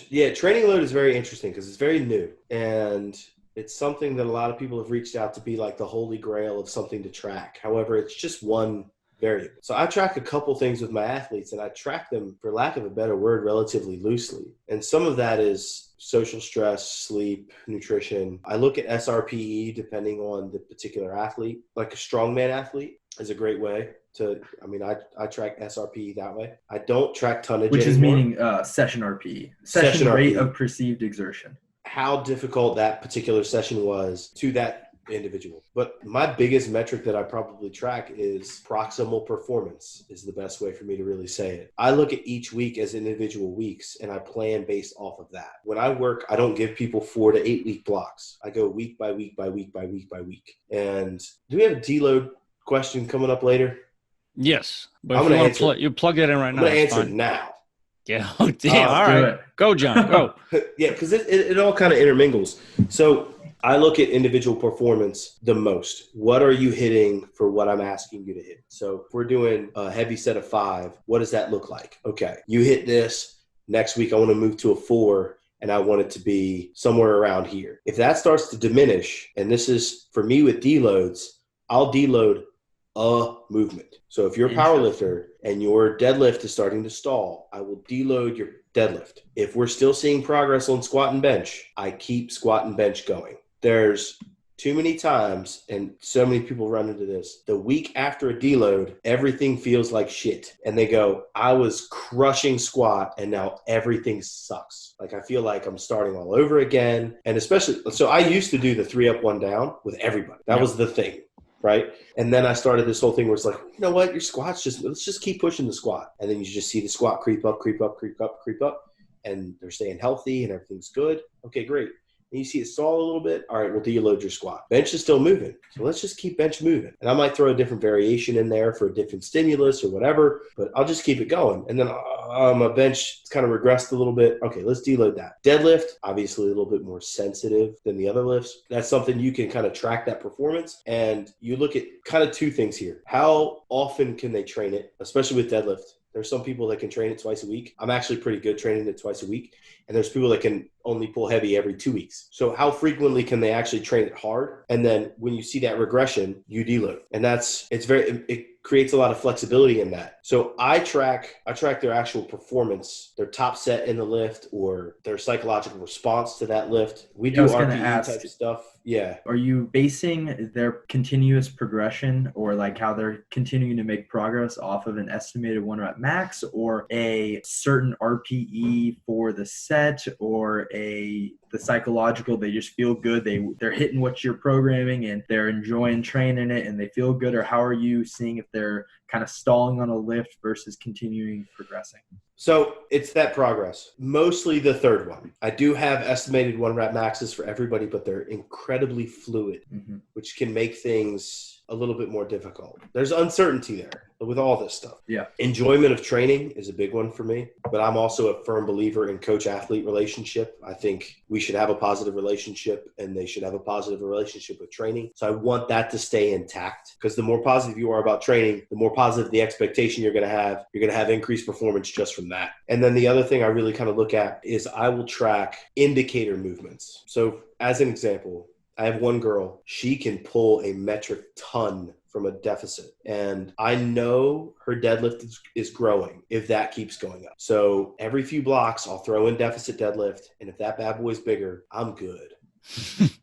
Yeah, training load is very interesting because it's very new, and it's something that a lot of people have reached out to be like the holy grail of something to track. However, it's just one variable. So I track a couple things with my athletes, and I track them, for lack of a better word, relatively loosely. And some of that is social stress, sleep, nutrition. I look at SRPE depending on the particular athlete. Like a strongman athlete is a great way to, I track SRPE that way. I don't track tonnage Which anymore. is meaning session RPE. Session rate RPE. of perceived exertion. How difficult that particular session was to that individual. But my biggest metric that I probably track is proximal performance is the best way for me to really say it. I look at each week as individual weeks, and I plan based off of that. When I work, I don't give people 4 to 8 week blocks. I go week by week by week by week by week. And do we have a deload question coming up later? Yes. But I'm if gonna you want answer. to you plug that in right now. I'm going to it's answer fine. now. Yeah. Oh, damn. All do right. it. Go, John. Go. Yeah, because it all kind of intermingles. So I look at individual performance the most. What are you hitting for what I'm asking you to hit? So if we're doing a heavy set of 5, what does that look like? Okay, you hit this. Next week, I want to move to a 4, and I want it to be somewhere around here. If that starts to diminish, and this is for me with deloads, I'll deload a movement. So if you're a power lifter and your deadlift is starting to stall, I will deload your deadlift. If we're still seeing progress on squat and bench, I keep squat and bench going. There's too many times, and so many people run into this, the week after a deload, everything feels like shit. And they go, I was crushing squat and now everything sucks. Like I feel like I'm starting all over again. And especially, so I used to do the 3 up, 1 down with everybody. That was the thing. Right. And then I started this whole thing where it's like, you know what, your squats let's just keep pushing the squat. And then you just see the squat creep up. And they're staying healthy and everything's good. Okay, great. And you see it stall a little bit. All right, well, deload your squat. Bench is still moving. So let's just keep bench moving. And I might throw a different variation in there for a different stimulus or whatever, but I'll just keep it going. And then, My bench kind of regressed a little bit. Okay, let's deload that. Deadlift, obviously a little bit more sensitive than the other lifts. That's something you can kind of track that performance. And you look at kind of two things here. How often can they train it, especially with deadlift? There's some people that can train it twice a week. I'm actually pretty good training it twice a week. And there's people that can only pull heavy every 2 weeks. So how frequently can they actually train it hard? And then when you see that regression, you deload. And it creates a lot of flexibility in that. So I track their actual performance, their top set in the lift, or their psychological response to that lift. We do RPE type stuff. Yeah. Are you basing their continuous progression or like how they're continuing to make progress off of an estimated 1 rep max, or a certain RPE for the set, or the psychological, they just feel good, they're hitting what you're programming and they're enjoying training it and they feel good? Or how are you seeing if they're kind of stalling on a lift versus continuing progressing? So it's that progress, mostly the third one. I do have estimated 1 rep maxes for everybody, but they're incredibly fluid, which can make things a little bit more difficult. There's uncertainty there with all this stuff. Yeah. Enjoyment of training is a big one for me, but I'm also a firm believer in coach-athlete relationship. I think we should have a positive relationship and they should have a positive relationship with training. So I want that to stay intact, because the more positive you are about training, the more positive the expectation you're going to have. You're going to have increased performance just from that. And then the other thing I really kind of look at is I will track indicator movements. So as an example, I have one girl, she can pull a metric ton from a deficit. And I know her deadlift is growing if that keeps going up. So every few blocks, I'll throw in deficit deadlift. And if that bad boy's bigger, I'm good.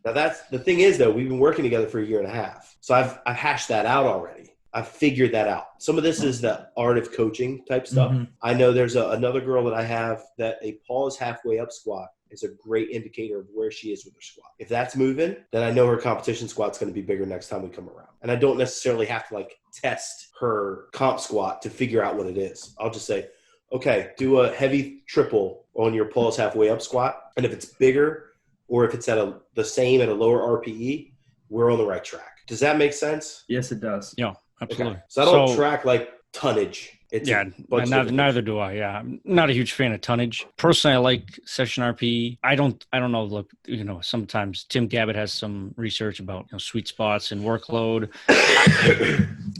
Now that's the thing is though, we've been working together for 1.5 years. So I've hashed that out already. I've figured that out. Some of this is the art of coaching type stuff. I know there's another girl that I have that a pause halfway up squat is a great indicator of where she is with her squat. If that's moving, then I know her competition squat's going to be bigger next time we come around. And I don't necessarily have to like test her comp squat to figure out what it is. I'll just say, okay, do a heavy triple on your pause halfway up squat. And if it's bigger, or if it's at the same at a lower RPE, we're on the right track. Does that make sense? Yes, it does. Yeah, absolutely. Okay. So I don't track like tonnage. Neither do I. Yeah, I'm not a huge fan of tonnage. Personally, I like session RPE. I don't know. Look, sometimes Tim Gabbett has some research about sweet spots and workload.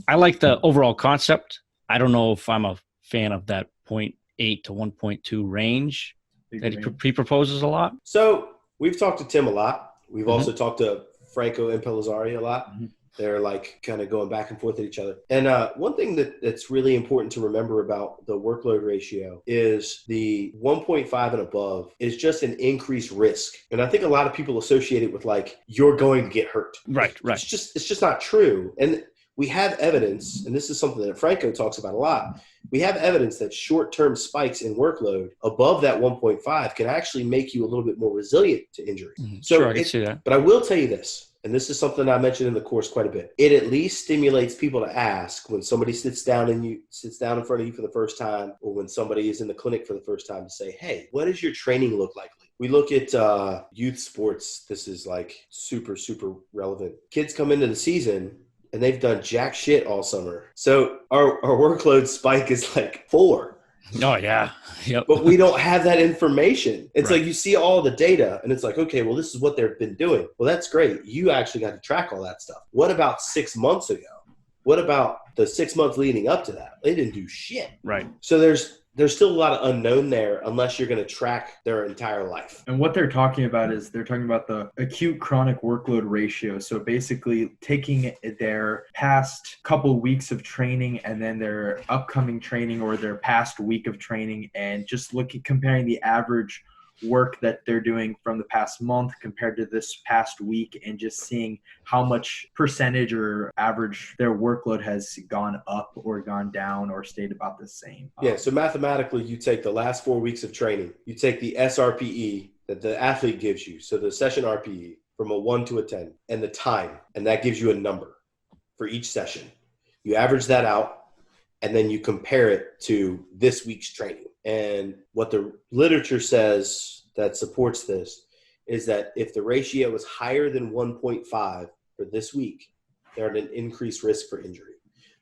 I like the overall concept. I don't know if I'm a fan of that 0.8 to 1.2 range that he proposes a lot. So we've talked to Tim a lot. We've also talked to Franco and Pellizzari a lot. They're like kind of going back and forth at each other. And one thing that's really important to remember about the workload ratio is the 1.5 and above is just an increased risk. And I think a lot of people associate it with like, you're going to get hurt. Right. It's just not true. And we have evidence, and this is something that Franco talks about a lot. We have evidence that short-term spikes in workload above that 1.5 can actually make you a little bit more resilient to injury. Sure, I can see that. But I will tell you this. And this is something I mentioned in the course quite a bit. It at least stimulates people to ask when somebody sits down in front of you for the first time, or when somebody is in the clinic for the first time, to say, hey, what does your training look like? We look at youth sports. This is like super, super relevant. Kids come into the season and they've done jack shit all summer. So our workload spike is like 4. Oh, yeah. Yep. But we don't have that information. It's like you see all the data and it's like, okay, well, this is what they've been doing. Well, that's great. You actually got to track all that stuff. What about 6 months ago? What about the 6 months leading up to that? They didn't do shit. Right. So there's still a lot of unknown there unless you're going to track their entire life. And what they're talking about is they're talking about the acute chronic workload ratio. So basically taking their past couple weeks of training and then their upcoming training or their past week of training and just comparing the average work that they're doing from the past month compared to this past week, and just seeing how much percentage or average their workload has gone up or gone down or stayed about the same. Yeah, so mathematically, you take the last 4 weeks of training, you take the SRPE that the athlete gives you, so the session RPE from a 1 to a 10, and the time, and that gives you a number for each session. You average that out, and then you compare it to this week's training. And what the literature says that supports this is that if the ratio is higher than 1.5 for this week, they're at an increased risk for injury.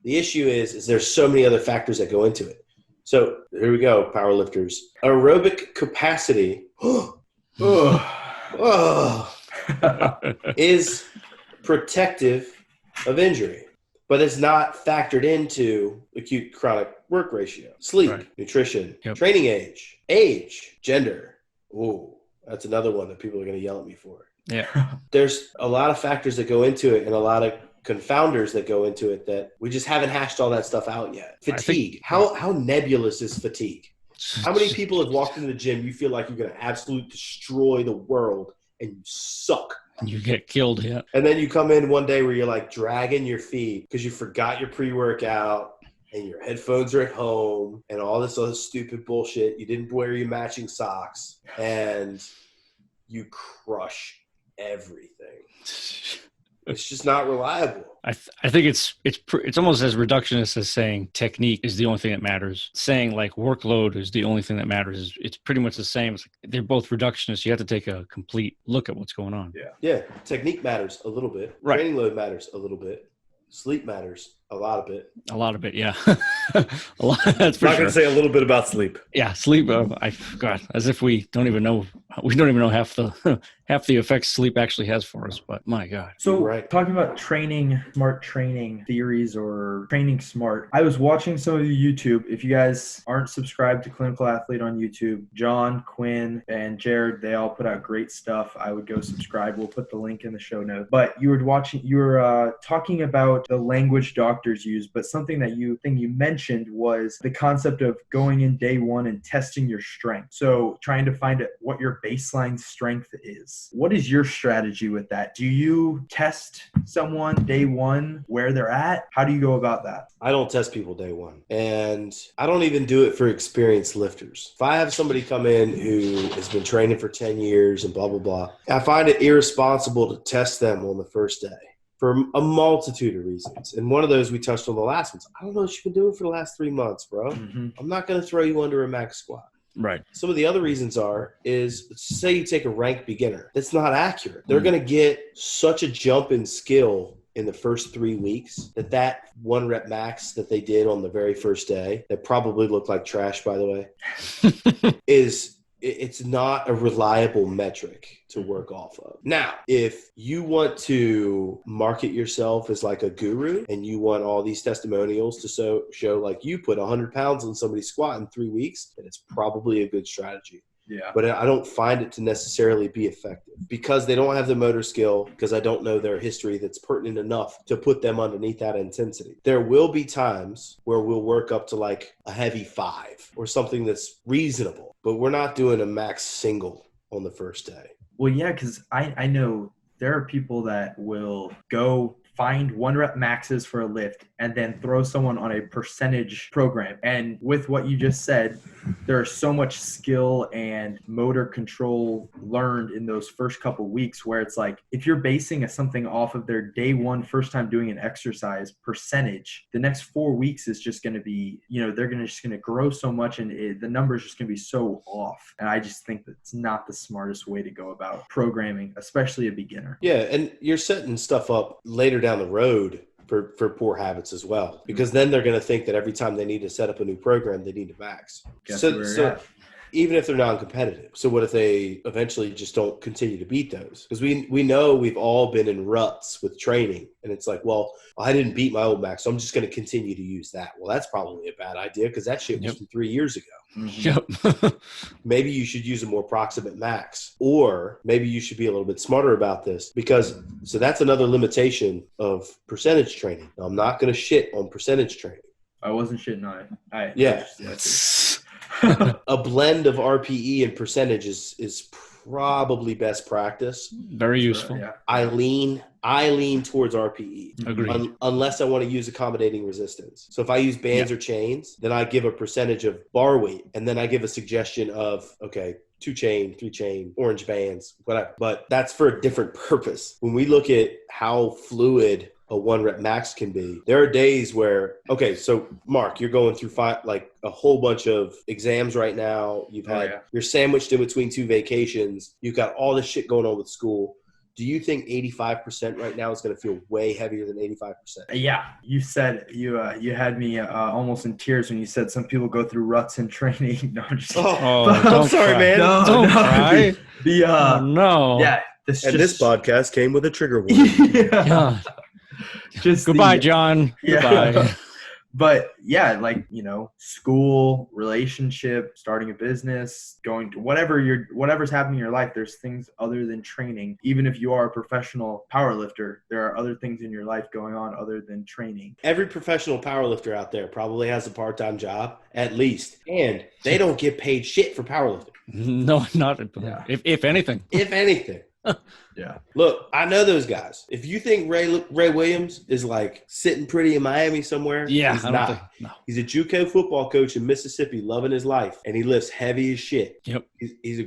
The issue is there's so many other factors that go into it. So here we go, powerlifters. Aerobic capacity is protective of injury, but it's not factored into acute chronic work ratio, sleep, Right. nutrition, Yep. training age, gender. Ooh, that's another one that people are going to yell at me for. Yeah. There's a lot of factors that go into it and a lot of confounders that go into it that we just haven't hashed all that stuff out yet. Fatigue. How nebulous is fatigue? How many people have walked into the gym, you feel like you're going to absolutely destroy the world and you suck? You get killed, yeah. And then you come in one day where you're like dragging your feet because you forgot your pre-workout and your headphones are at home and all this other stupid bullshit. You didn't wear your matching socks and you crush everything. It's just not reliable. I think it's almost as reductionist as saying technique is the only thing that matters. Saying like workload is the only thing that matters. It's pretty much the same. It's like they're both reductionists. You have to take a complete look at what's going on. Yeah. Technique matters a little bit. Right. Training load matters a little bit. Sleep matters a lot of it. A lot of it, yeah. A lot. That's for I'm not sure. going to say a little bit about sleep. Yeah, sleep. I forgot. As if we don't even know. We don't even know half the effects sleep actually has for us. But my God. So Right. talking about training, smart training theories or training smart, I was watching some of the YouTube. If you guys aren't subscribed to Clinical Athlete on YouTube, John, Quinn, and Jared, they all put out great stuff. I would go subscribe. We'll put the link in the show notes. But you were talking about the language doctors use, but something that you mentioned was the concept of going in day one and testing your strength. So trying to find what your baseline strength is. What is your strategy with that? Do you test someone day one where they're at? How do you go about that? I don't test people day one. And I don't even do it for experienced lifters. If I have somebody come in who has been training for 10 years and blah, blah, blah, I find it irresponsible to test them on the first day for a multitude of reasons. And one of those we touched on the last ones. I don't know what you've been doing for the last 3 months, bro. Mm-hmm. I'm not going to throw you under a max squat. Right. Some of the other reasons is, say you take a ranked beginner. That's not accurate. They're going to get such a jump in skill in the first 3 weeks that 1 rep max that they did on the very first day, that probably looked like trash, by the way, it's not a reliable metric to work off of. Now, if you want to market yourself as like a guru and you want all these testimonials to show like you put 100 pounds on somebody's squat in 3 weeks, then it's probably a good strategy. Yeah. But I don't find it to necessarily be effective because they don't have the motor skill, because I don't know their history that's pertinent enough to put them underneath that intensity. There will be times where we'll work up to like a heavy 5 or something that's reasonable, but we're not doing a max single on the first day. Well, yeah, because I know there are people that will go find 1 rep maxes for a lift and then throw someone on a percentage program. And with what you just said, there's so much skill and motor control learned in those first couple weeks where it's like, if you're basing something off of their day one, first time doing an exercise percentage, the next 4 weeks is just going to be, they're just going to grow so much and the number is just going to be so off. And I just think that's not the smartest way to go about programming, especially a beginner. Yeah, and you're setting stuff up later down the road for poor habits as well, because then they're going to think that every time they need to set up a new program, they need to max. So even if they're non-competitive. So what if they eventually just don't continue to beat those? Because we know we've all been in ruts with training, and it's like, well, I didn't beat my old max, so I'm just going to continue to use that. Well, that's probably a bad idea because that shit was from 3 years ago. Yep. Maybe you should use a more proximate max, or maybe you should be a little bit smarter about this, because so that's another limitation of percentage training. Now, I'm not going to shit on percentage training. I wasn't shitting on it. Yeah. A blend of RPE and percentage is probably best practice. Very useful. Yeah. I lean towards RPE. Agreed. Unless I want to use accommodating resistance. So if I use bands or chains, then I give a percentage of bar weight, and then I give a suggestion of, okay, 2 chain, 3 chain, orange bands, whatever. But that's for a different purpose. When we look at how fluid a 1 rep max can be, there are days where, okay, so Mark, you're going through like a whole bunch of exams right now. You've had, you're sandwiched in between 2 vacations. You've got all this shit going on with school. Do you think 85% right now is going to feel way heavier than 85%? Yeah, you said you had me almost in tears when you said some people go through ruts in training. No, I'm just kidding. Oh, I'm don't sorry, cry. man. No, Don't no, cry. The no. yeah, This podcast came with a trigger warning. yeah, God. just Goodbye, the, John. yeah. Goodbye. But yeah, like, school, relationship, starting a business, going to whatever's happening in your life, there's things other than training. Even if you are a professional powerlifter, there are other things in your life going on other than training. Every professional powerlifter out there probably has a part-time job, at least. And they don't get paid shit for powerlifting. No, not Yeah. if anything. If anything. Yeah. Look, I know those guys. If you think Ray Williams is like sitting pretty in Miami somewhere, Yeah, he's I don't not. think. No. He's a JUCO football coach in Mississippi, loving his life, and he lifts heavy as shit. Yep. He's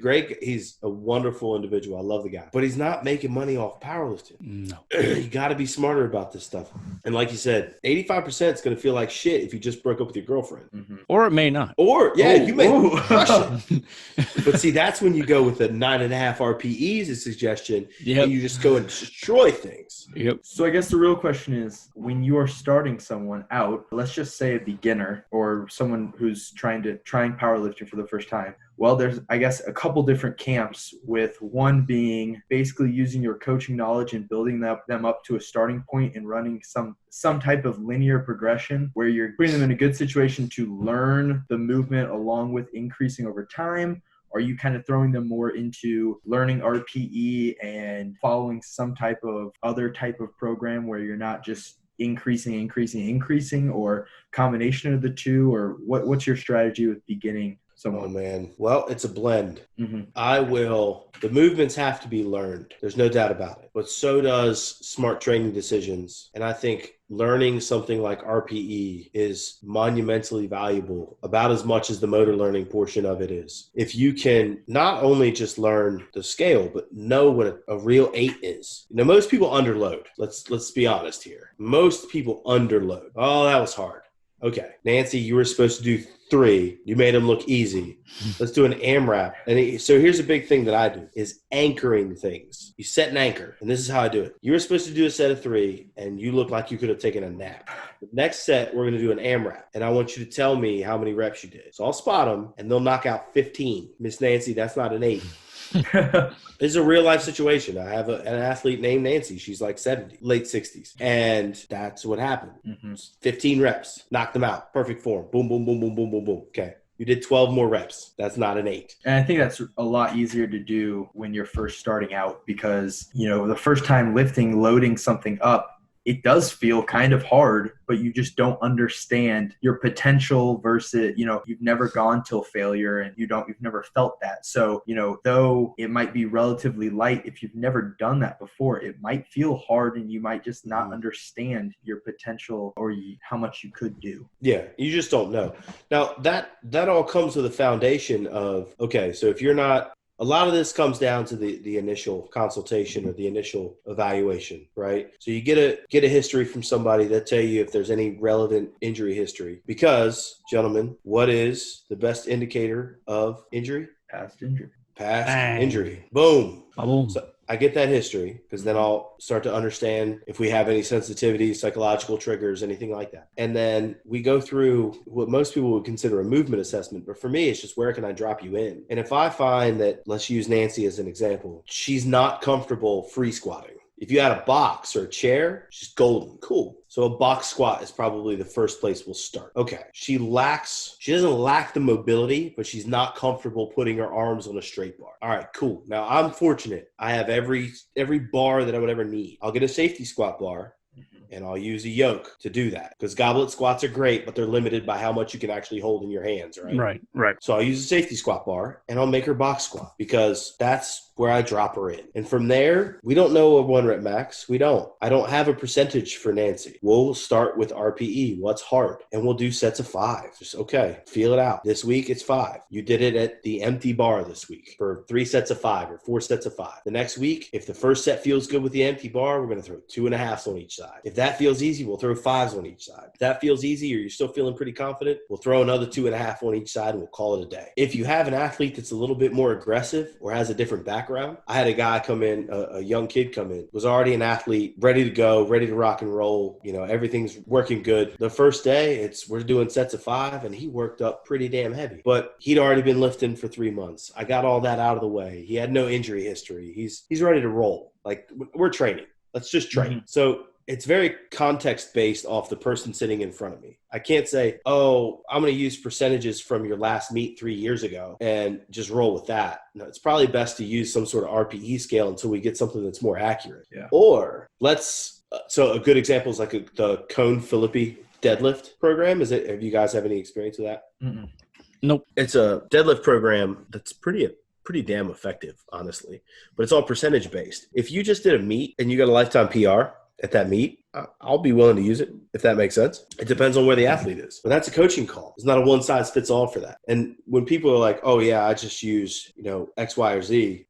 a wonderful individual. I love the guy, but he's not making money off powerlifting. No. You got to be smarter about this stuff. And like you said, 85% is going to feel like shit if you just broke up with your girlfriend, Or it may not. or you may crush it. Yep. But see, that's when you go with the 9.5 RPE as a suggestion, and you just go and destroy things. So I guess the real question is, when you are starting someone out, let's just say a beginner or someone who's trying powerlifting for the first time. Well, there's, I guess, a couple different camps, with one being basically using your coaching knowledge and building them up to a starting point and running some type of linear progression where you're putting them in a good situation to learn the movement along with increasing over time. Are you kind of throwing them more into learning RPE and following some type of other type of program where you're not just increasing, or combination of the two? Or what's your strategy with beginning someone? Oh, man. Well, it's a blend. Mm-hmm. The movements have to be learned. There's no doubt about it. But so does smart training decisions. And I think learning something like RPE is monumentally valuable, about as much as the motor learning portion of it is. If you can not only just learn the scale, but know what a real 8 is. Most people underload. Let's be honest here. Most people underload. Oh, that was hard. Okay, Nancy, you were supposed to do 3. You made them look easy. Let's do an AMRAP. And so here's a big thing that I do is anchoring things. You set an anchor, and this is how I do it. You were supposed to do a set of 3, and you look like you could have taken a nap. The next set, we're going to do an AMRAP, and I want you to tell me how many reps you did. So I'll spot them, and they'll knock out 15. Miss Nancy, that's not an 8. This is a real life situation. I have an athlete named Nancy. She's like 70, late 60s. And that's what happened. Mm-hmm. 15 reps, knocked them out. Perfect form. Boom, boom, boom, boom, boom, boom, boom. Okay. You did 12 more reps. That's not an 8. And I think that's a lot easier to do when you're first starting out, because, the first time loading something up, it does feel kind of hard, but you just don't understand your potential versus, you've never gone till failure, and you've never felt that. So, though it might be relatively light, if you've never done that before, it might feel hard, and you might just not understand your potential or how much you could do. Yeah, you just don't know. Now, that all comes with a foundation of, okay, so if you're not, a lot of this comes down to the initial consultation or the initial evaluation, right? So you get a history from somebody that tell you if there's any relevant injury history. Because, gentlemen, what is the best indicator of injury? Past injury. Past injury. Boom. Boom. So I get that history, because then I'll start to understand if we have any sensitivities, psychological triggers, anything like that. And then we go through what most people would consider a movement assessment. But for me, it's just, where can I drop you in? And if I find that, let's use Nancy as an example, she's not comfortable free squatting. If you had a box or a chair, she's golden. Cool. So a box squat is probably the first place we'll start. Okay. She doesn't lack the mobility, but she's not comfortable putting her arms on a straight bar. All right, cool. Now I'm fortunate. I have every bar that I would ever need. I'll get a safety squat bar, and I'll use a yoke to do that, because goblet squats are great, but they're limited by how much you can actually hold in your hands, right? Right. So I'll use a safety squat bar, and I'll make her box squat, because that's where I drop her in. And from there, we don't know a 1 rep max. We don't. I don't have a percentage for Nancy. We'll start with RPE, what's hard, and we'll do sets of 5. Just, okay, feel it out. This week, it's 5. You did it at the empty bar this week for 3 sets of 5 or 4 sets of 5. The next week, if the first set feels good with the empty bar, we're going to throw 2.5s on each side. If that feels easy, we'll throw 5s on each side. If that feels easy, or you're still feeling pretty confident, we'll throw another 2.5 on each side, and we'll call it a day. If you have an athlete that's a little bit more aggressive or has a different background, background. I had a guy come in, a young kid come in, was already an athlete, ready to go, ready to rock and roll. You know, everything's working good. The first day, we're doing sets of 5, and he worked up pretty damn heavy. But he'd already been lifting for 3 months. I got all that out of the way. He had no injury history. He's ready to roll. Like, we're training. Let's just train. Mm-hmm. So it's very context-based off the person sitting in front of me. I can't say, oh, I'm going to use percentages from your last meet 3 years ago and just roll with that. No, it's probably best to use some sort of RPE scale until we get something that's more accurate. Yeah. Or so a good example is like the Cone Philippi deadlift program. Have you guys have any experience with that? Mm-mm. Nope. It's a deadlift program that's pretty damn effective, honestly, but it's all percentage based. If you just did a meet and you got a lifetime PR at that meet, I'll be willing to use it, if that makes sense. It depends on where the athlete is. But that's a coaching call. It's not a one size fits all for that. And when people are like, oh yeah, I just use, X, Y, or Z,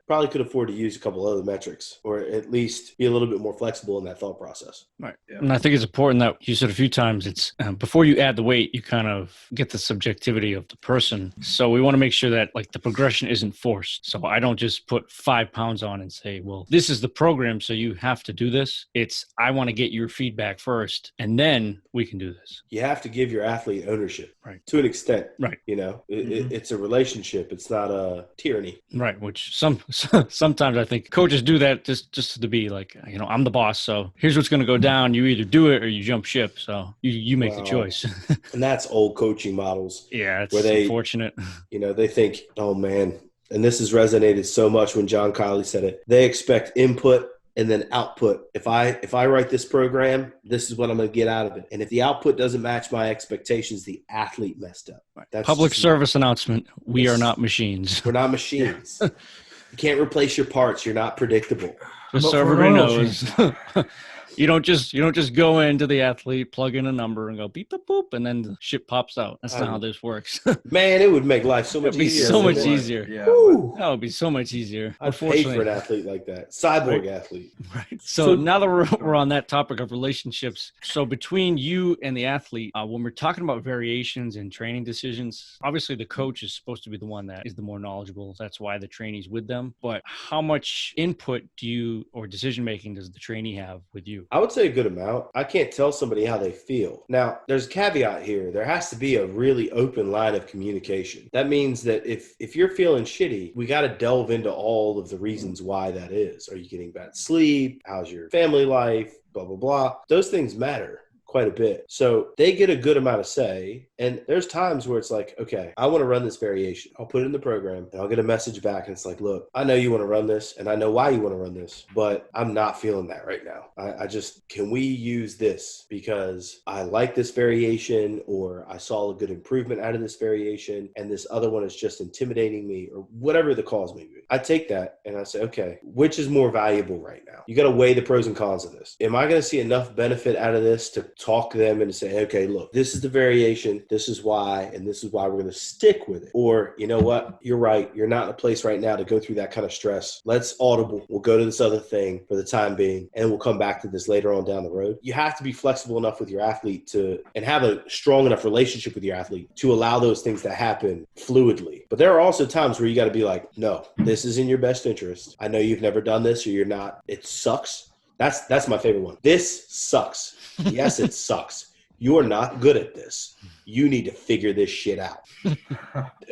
probably could afford to use a couple other metrics, or at least be a little bit more flexible in that thought process. Right. Yeah. And I think it's important that you said a few times, it's before you add the weight, you kind of get the subjectivity of the person. So we want to make sure that like the progression isn't forced. So I don't just put 5 pounds on and say, well, this is the program, so you have to do this. I want to get your feedback first, and then we can do this. You have to give your athlete ownership, right? To an extent, right? It's a relationship. It's not a tyranny, right? Which sometimes I think coaches do that just to be like, I'm the boss, so here's what's going to go down. You either do it or you jump ship. So you make the choice. And that's old coaching models. Yeah, it's unfortunate. They think, oh man, and this has resonated so much when John Kiley said it. They expect input and then output. If I write this program, this is what I'm going to get out of it. And if the output doesn't match my expectations, the athlete messed up. Right. That's public service announcement. We are not machines. We're not machines. You can't replace your parts. You're not predictable. Just so everybody knows. You don't just go into the athlete, plug in a number, and go beep boop boop, and then the shit pops out. That's not how this works. Man, it would make life so much easier. So much easier. Yeah, that would be so much easier. I'd pay for an athlete like that, cyborg athlete. Right. So now that we're on that topic of relationships, so between you and the athlete, when we're talking about variations and training decisions, obviously the coach is supposed to be the one that is the more knowledgeable. That's why the trainee's with them. But how much input or decision making does the trainee have with you? I would say a good amount. I can't tell somebody how they feel. Now, there's a caveat here. There has to be a really open line of communication. That means that if you're feeling shitty, we got to delve into all of the reasons why that is. Are you getting bad sleep? How's your family life? Blah, blah, blah. Those things matter quite a bit. So they get a good amount of say. And there's times where it's like, okay, I want to run this variation. I'll put it in the program and I'll get a message back. And it's like, look, I know you want to run this and I know why you want to run this, but I'm not feeling that right now. Can we use this because I like this variation, or I saw a good improvement out of this variation, and this other one is just intimidating me, or whatever the cause may be. I take that and I say, okay, which is more valuable right now? You got to weigh the pros and cons of this. Am I going to see enough benefit out of this to talk to them and say, okay, look, this is the variation. This is why, and this is why we're going to stick with it. Or, you know what? You're right. You're not in a place right now to go through that kind of stress. Let's audible. We'll go to this other thing for the time being, and we'll come back to this later on down the road. You have to be flexible enough with your athlete and have a strong enough relationship with your athlete to allow those things to happen fluidly. But there are also times where you got to be like, no, this is in your best interest. I know you've never done this, or you're not. It sucks. That's my favorite one. This sucks. Yes, it sucks. You are not good at this. You need to figure this shit out. And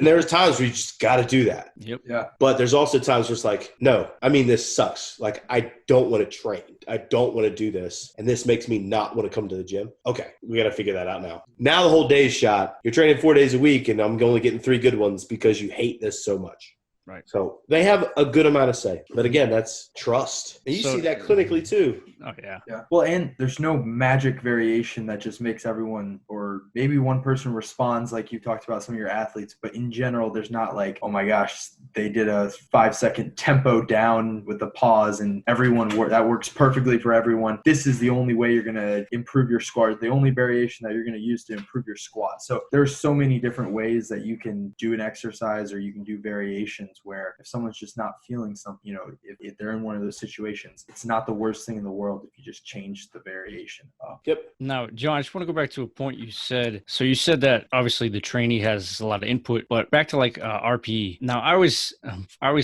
there's times where you just got to do that. Yep. Yeah. But there's also times where it's like, no, I mean, this sucks. Like, I don't want to train. I don't want to do this. And this makes me not want to come to the gym. Okay, we got to figure that out now. Now the whole day's shot. You're training 4 days a week, and I'm only getting 3 good ones because you hate this so much. Right. So they have a good amount of say. But again, that's trust. And you see that clinically too. Oh, yeah. Yeah. Well, and there's no magic variation that just makes everyone, or maybe one person responds like you talked about some of your athletes, but in general, there's not like, oh my gosh, they did a 5-second tempo down with a pause and that works perfectly for everyone. This is the only way you're going to improve your squat, the only variation that you're going to use to improve your squat. So there's so many different ways that you can do an exercise or you can do variations. variations, where if someone's just not feeling something, if they're in one of those situations, it's not the worst thing in the world if you just change the variation up. Yep. Now, John, I just want to go back to a point you said. So you said that obviously the trainee has a lot of input, but back to like RPE. Now, I always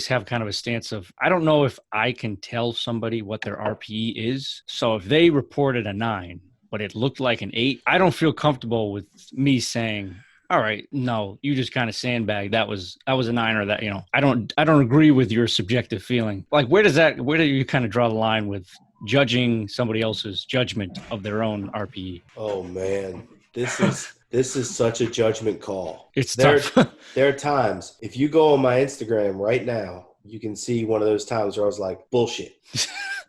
have kind of a stance of, I don't know if I can tell somebody what their RPE is. So if they reported a 9, but it looked like an 8, I don't feel comfortable with me saying, all right, no, you just kind of sandbagged. That was a 9, or that, I don't agree with your subjective feeling. Like, where do you kind of draw the line with judging somebody else's judgment of their own RPE? Oh man, this is such a judgment call. It's tough. There are times, if you go on my Instagram right now, you can see one of those times where I was like, bullshit.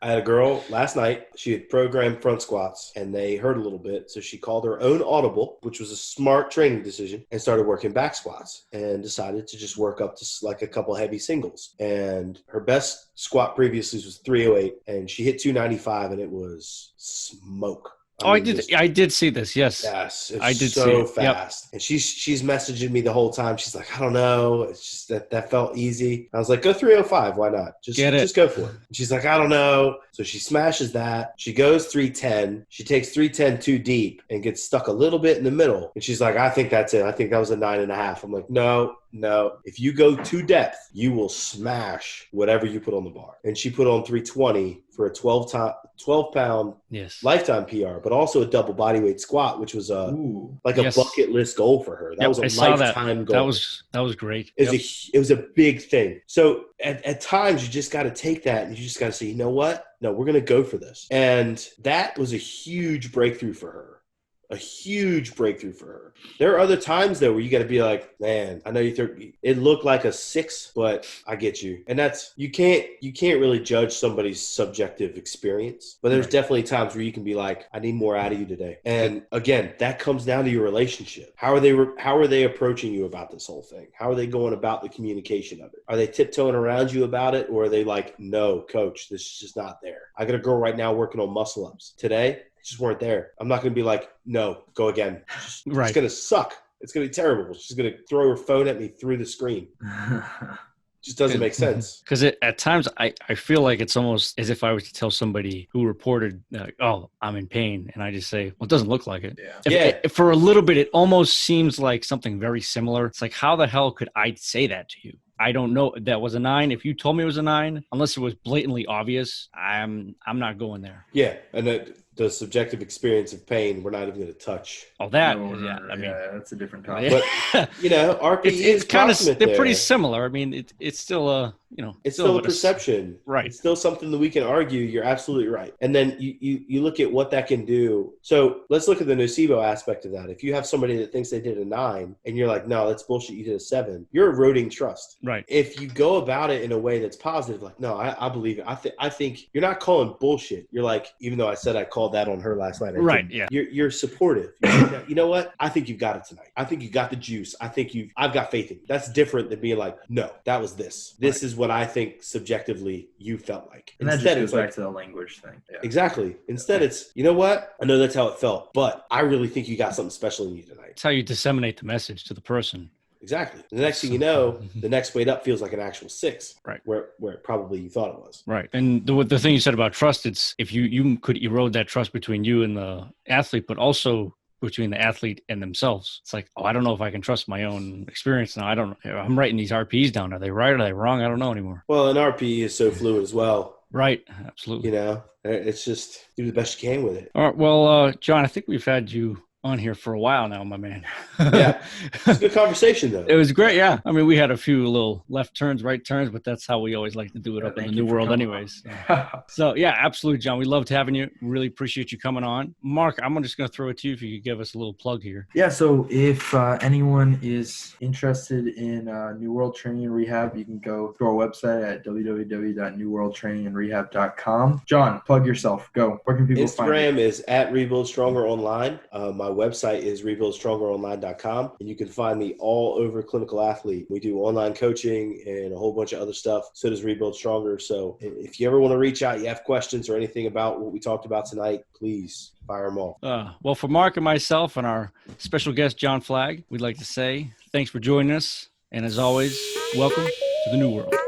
I had a girl last night. She had programmed front squats and they hurt a little bit. So she called her own audible, which was a smart training decision, and started working back squats and decided to just work up to like a couple heavy singles. And her best squat previously was 308 and she hit 295 and it was smoke. I did see this. Yes. Yes. I did so see it. fast. Yep. And she's messaging me the whole time. She's like, I don't know. It's just that felt easy. I was like, go 305. Why not? Just go for it. And she's like, I don't know. So she smashes that. She goes 310. She takes 310 too deep and gets stuck a little bit in the middle. And she's like, I think that's it. I think that was a 9.5. I'm like, no. If you go to depth, you will smash whatever you put on the bar. And she put on 320 for a 12-pound lifetime PR, but also a double bodyweight squat, which was a bucket list goal for her. That was a lifetime goal. That was great. It was a big thing. So at times you just got to take that and you just got to say, you know what? No, we're going to go for this. And that was a huge breakthrough for her. A huge breakthrough for her. There are other times though where you got to be like, man, I know it looked like a 6, but I get you. And that's, you can't really judge somebody's subjective experience, but there's definitely times where you can be like, I need more out of you today. And again, that comes down to your relationship. How are they approaching you about this whole thing? How are they going about the communication of it? Are they tiptoeing around you about it? Or are they like, no, coach, this is just not there. I got a girl right now working on muscle ups today. Just weren't there. I'm not going to be like, no, go again. It's going to suck. It's going to be terrible. She's going to throw her phone at me through the screen. Just doesn't make sense. Because at times I feel like it's almost as if I was to tell somebody who reported, oh, I'm in pain. And I just say, well, it doesn't look like it. If for a little bit, it almost seems like something very similar. It's like, how the hell could I say that to you? I don't know. That was a 9. If you told me it was a 9, unless it was blatantly obvious, I'm not going there. Yeah. And the subjective experience of pain, we're not even going to touch. Oh, that, I mean, that's a different topic. But, RPE it's kind of, they're pretty similar. I mean, it's still it's still a perception. Right. It's still something that we can argue. You're absolutely right. And then you look at what that can do. So let's look at the nocebo aspect of that. If you have somebody that thinks they did a 9 and you're like, no, that's bullshit, you did a 7, you're eroding trust. Right. If you go about it in a way that's positive, like, no, I believe it. I think you're not calling bullshit. You're like, even though I said I called that on her last night. Right. Yeah. You're supportive. You're like, you know what? I think you've got it tonight. I think you got the juice. I've got faith in you. That's different than being like, no, that was this. This is what I think subjectively you felt like. And instead, that just goes back to the language thing. Yeah. Exactly. Instead, it's, you know what? I know that's how it felt, but I really think you got something special in you tonight. It's how you disseminate the message to the person. Exactly. The next thing you know, the next weight up feels like an actual 6, right? Where probably you thought it was. Right. And the thing you said about trust, it's if you could erode that trust between you and the athlete, but also between the athlete and themselves. It's like, oh, I don't know if I can trust my own experience now. I'm writing these RPs down. Are they right? Are they wrong? I don't know anymore. Well, an RP is so fluid as well. Right. Absolutely. It's just do the best you can with it. All right. Well, John, I think we've had you on here for a while now, my man. Yeah. It's a good conversation, though. It was great, yeah. I mean, we had a few little left turns, right turns, but that's how we always like to do it up in the new world anyways. So, yeah, absolutely, John. We loved having you. Really appreciate you coming on. Mark, I'm just going to throw it to you if you could give us a little plug here. Yeah, so if anyone is interested in New World Training and Rehab, you can go to our website at www.newworldtrainingandrehab.com. John, plug yourself. Go. Where can people find you? Instagram is at Rebuild Stronger Online. My website is rebuildstrongeronline.com, and you can find me all over Clinical Athlete. We do online coaching and a whole bunch of other stuff. So does Rebuild Stronger. So if you ever want to reach out, you have questions or anything about what we talked about tonight, please fire them off. Well, for Mark and myself and our special guest, John Flagg, we'd like to say thanks for joining us. And as always, welcome to the new world.